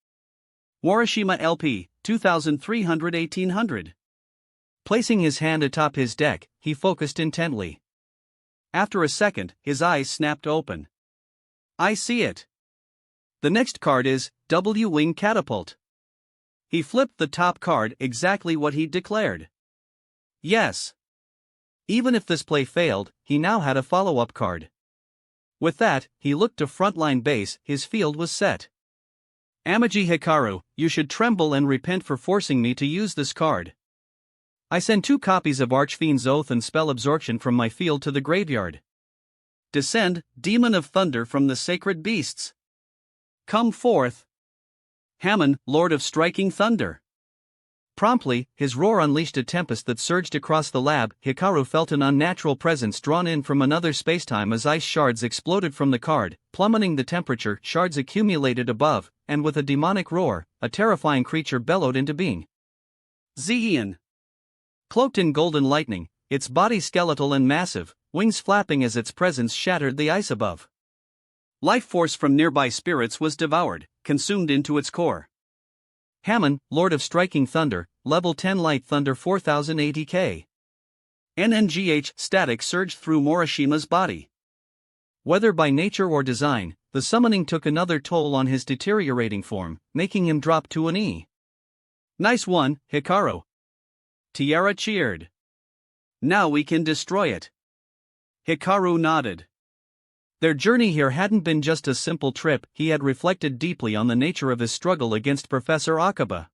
Morishima LP, 2300-1800. Placing his hand atop his deck, he focused intently. After a second, his eyes snapped open. I see it. The next card is W-Wing Catapult. He flipped the top card, exactly what he'd declared. Yes. Even if this play failed, he now had a follow-up card. With that, he looked to frontline base. His field was set. Amagi Hikaru, you should tremble and repent for forcing me to use this card. I send 2 copies of Archfiend's Oath and Spell Absorption from my field to the graveyard. Descend, Demon of Thunder from the Sacred Beasts. Come forth. Hamon, Lord of Striking Thunder. Promptly, his roar unleashed a tempest that surged across the lab. Hikaru felt an unnatural presence drawn in from another spacetime as ice shards exploded from the card, plummeting the temperature. Shards accumulated above, and with a demonic roar, a terrifying creature bellowed into being. Zeean. Cloaked in golden lightning, its body skeletal and massive, wings flapping as its presence shattered the ice above. Life force from nearby spirits was devoured, consumed into its core. Hamon, Lord of Striking Thunder, Level 10 Light Thunder 4000 ATK. NNGH static surged through Morishima's body. Whether by nature or design, the summoning took another toll on his deteriorating form, making him drop to an E. Nice one, Hikaru. Tiara cheered. Now we can destroy it. Hikaru nodded. Their journey here hadn't been just a simple trip. He had reflected deeply on the nature of his struggle against Professor Akiba.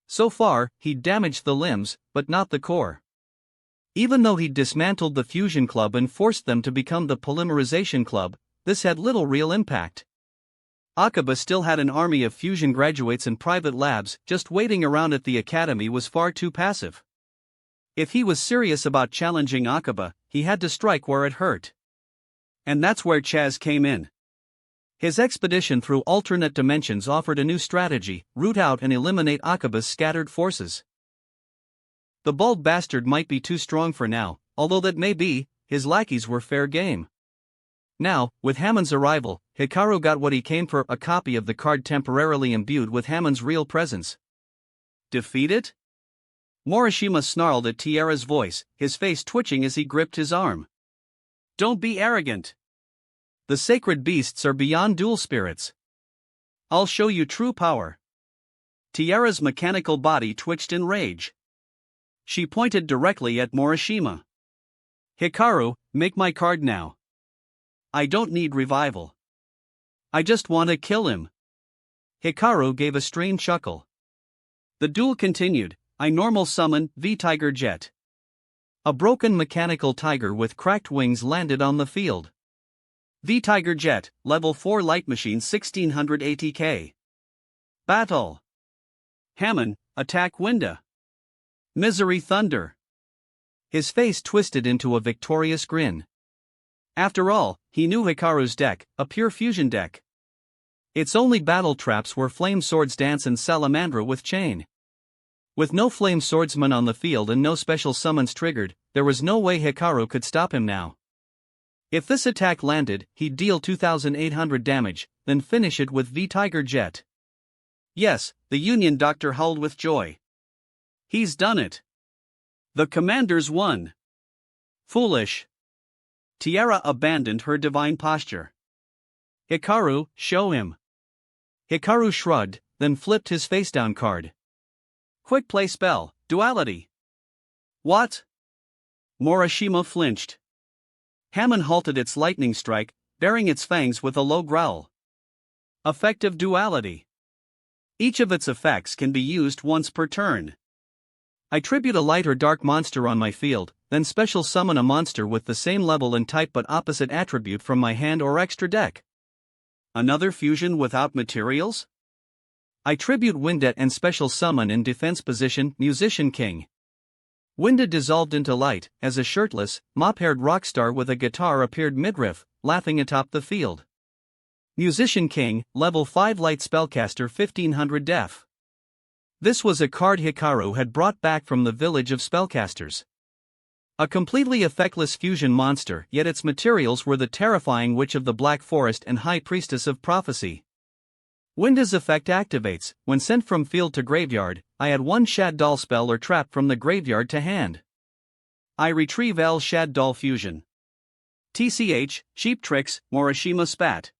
So far, he'd damaged the limbs, but not the core. Even though he'd dismantled the Fusion Club and forced them to become the Polymerization Club, this had little real impact. Akiba still had an army of fusion graduates and private labs. Just waiting around at the academy was far too passive. If he was serious about challenging Akiba, he had to strike where it hurt. And that's where Chaz came in. His expedition through alternate dimensions offered a new strategy: root out and eliminate Akiba's scattered forces. The bald bastard might be too strong for now, although that may be. His lackeys were fair game. Now, with Hamon's arrival, Hikaru got what he came for: a copy of the card temporarily imbued with Hamon's real presence. Defeat it? Morishima snarled at Tiara's voice, his face twitching as he gripped his arm. Don't be arrogant. The sacred beasts are beyond dual spirits. I'll show you true power. Tiara's mechanical body twitched in rage. She pointed directly at Morishima. Hikaru, make my card now. I don't need revival. I just want to kill him. Hikaru gave a strange chuckle. The duel continued. I normal summon V-Tiger Jet. A broken mechanical tiger with cracked wings landed on the field. V-Tiger Jet, level 4 light machine 1600 ATK. Battle. Hamon, attack Winda. Misery Thunder. His face twisted into a victorious grin. After all, he knew Hikaru's deck, a pure fusion deck. Its only battle traps were Flame Swords Dance and Salamandra with Chain. With no Flame Swordsman on the field and no special summons triggered, there was no way Hikaru could stop him now. If this attack landed, he'd deal 2800 damage, then finish it with V-Tiger Jet. Yes, the Union Doctor howled with joy. He's done it. The commanders won. Foolish. Tiara abandoned her divine posture. Hikaru, show him. Hikaru shrugged, then flipped his face-down card. Quick play spell, Duality. What? Morishima flinched. Hamon halted its lightning strike, baring its fangs with a low growl. Effective Duality. Each of its effects can be used once per turn. I tribute a light or dark monster on my field, then special summon a monster with the same level and type but opposite attribute from my hand or extra deck. Another fusion without materials? I tribute Winda and special summon in defense position Musician King. Winda dissolved into light, as a shirtless, mop-haired rock star with a guitar appeared midriff, laughing atop the field. Musician King, level 5 light spellcaster 1500 def. This was a card Hikaru had brought back from the village of spellcasters. A completely effectless fusion monster, yet its materials were the terrifying Witch of the Black Forest and High Priestess of Prophecy. Winda's effect activates. When sent from field to graveyard, I add one Shad Doll spell or trap from the graveyard to hand. I retrieve L Shad Doll fusion. TCH, Cheap Tricks, Morishima spat.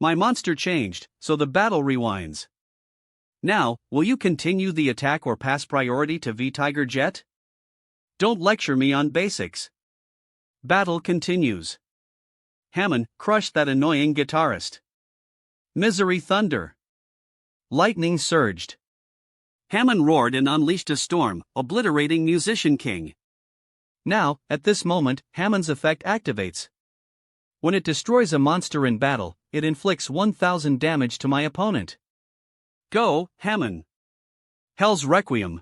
My monster changed, so the battle rewinds. Now, will you continue the attack or pass priority to V-Tiger Jet? Don't lecture me on basics. Battle continues. Hamon, crush that annoying guitarist. Misery Thunder. Lightning surged. Hamon roared and unleashed a storm, obliterating Musician King. Now, at this moment, Hamon's effect activates. When it destroys a monster in battle, it inflicts 1000 damage to my opponent. Go, Hamon. Hell's Requiem.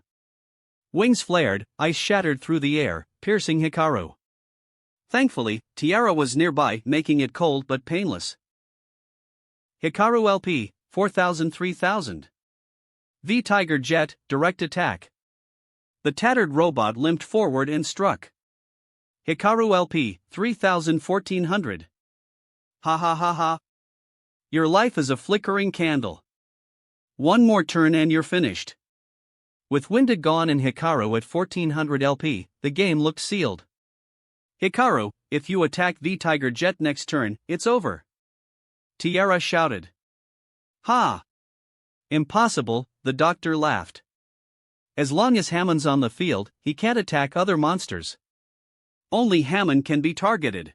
Wings flared, ice shattered through the air, piercing Hikaru. Thankfully, Tiara was nearby, making it cold but painless. Hikaru LP, 4000-3000. V-Tiger Jet, direct attack. The tattered robot limped forward and struck. Hikaru LP, 3000-1400. Ha ha ha ha. Your life is a flickering candle. One more turn and you're finished. With Winda gone and Hikaru at 1400 LP, the game looked sealed. Hikaru, if you attack V-Tiger Jet next turn, it's over. Tiara shouted. Ha! Impossible, the doctor laughed. As long as Hamon's on the field, he can't attack other monsters. Only Hamon can be targeted.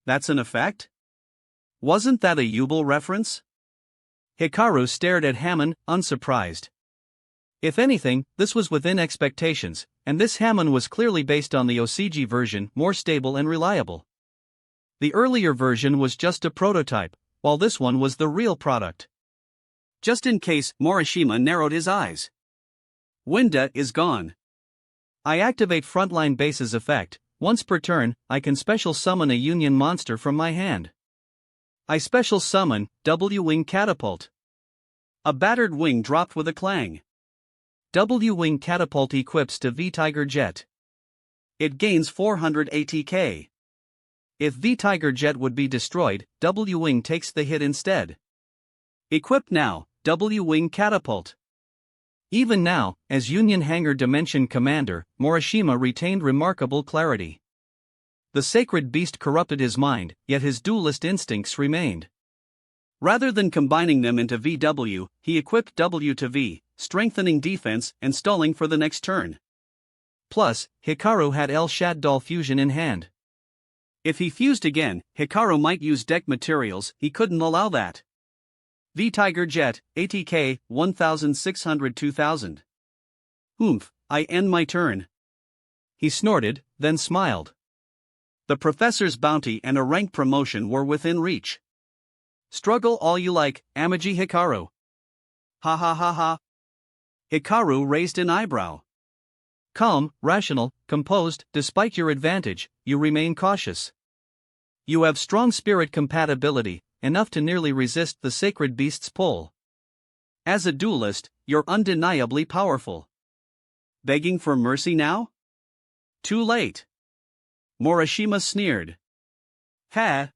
That's an effect? Wasn't that a Yubel reference? Hikaru stared at Hamon, unsurprised. If anything, this was within expectations, and this Hamon was clearly based on the OCG version, more stable and reliable. The earlier version was just a prototype, while this one was the real product. Just in case, Morishima narrowed his eyes. Winda is gone. I activate Frontline Base's effect. Once per turn, I can special summon a Union monster from my hand. I special summon W-Wing Catapult. A battered wing dropped with a clang. W-Wing Catapult equips to V-Tiger Jet. It gains 400 ATK. If V-Tiger Jet would be destroyed, W-Wing takes the hit instead. Equipped now, W-Wing Catapult. Even now, as Union Hangar Dimension Commander, Morishima retained remarkable clarity. The sacred beast corrupted his mind, yet his duelist instincts remained. Rather than combining them into VW, he equipped W to V, strengthening defense and stalling for the next turn. Plus, Hikaru had El Shaddol fusion in hand. If he fused again, Hikaru might use deck materials, he couldn't allow that. V-Tiger Jet, ATK, 1600-2000. I end my turn. He snorted, then smiled. The professor's bounty and a rank promotion were within reach. Struggle all you like, Amaji Hikaru. Ha ha ha ha. Hikaru raised an eyebrow. Calm, rational, composed, despite your advantage, you remain cautious. You have strong spirit compatibility, enough to nearly resist the sacred beast's pull. As a duelist, you're undeniably powerful. Begging for mercy now? Too late. Morishima sneered. Ha!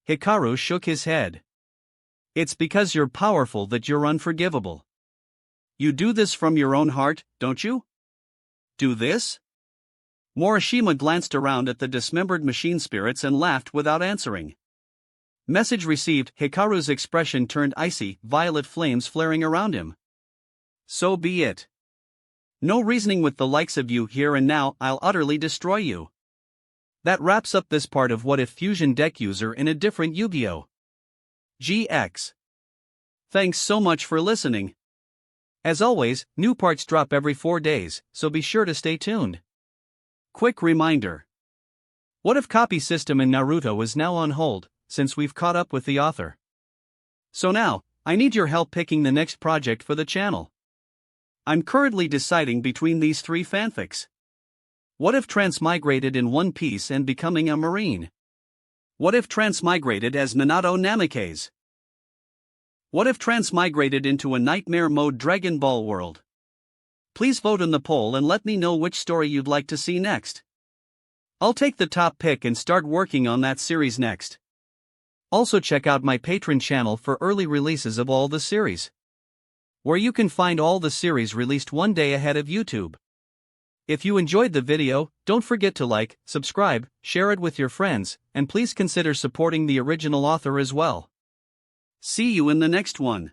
Hikaru shook his head. It's because you're powerful that you're unforgivable. You do this from your own heart, don't you? Do this? Morishima glanced around at the dismembered machine spirits and laughed without answering. Message received. Hikaru's expression turned icy, violet flames flaring around him. So be it. No reasoning with the likes of you here and now, I'll utterly destroy you. That wraps up this part of What If Fusion Deck User in a Different Yu-Gi-Oh! GX. Thanks so much for listening. As always, new parts drop every 4 days, so be sure to stay tuned. Quick reminder. What If copy system in Naruto is now on hold, since we've caught up with the author. So now, I need your help picking the next project for the channel. I'm currently deciding between these 3 fanfics. What if Transmigrated in One Piece and becoming a Marine? What if Transmigrated as Minato Namikaze? What if Transmigrated into a nightmare mode Dragon Ball world? Please vote in the poll and let me know which story you'd like to see next. I'll take the top pick and start working on that series next. Also check out my Patreon channel for early releases of all the series, where you can find all the series released one day ahead of YouTube. If you enjoyed the video, don't forget to like, subscribe, share it with your friends, and please consider supporting the original author as well. See you in the next one.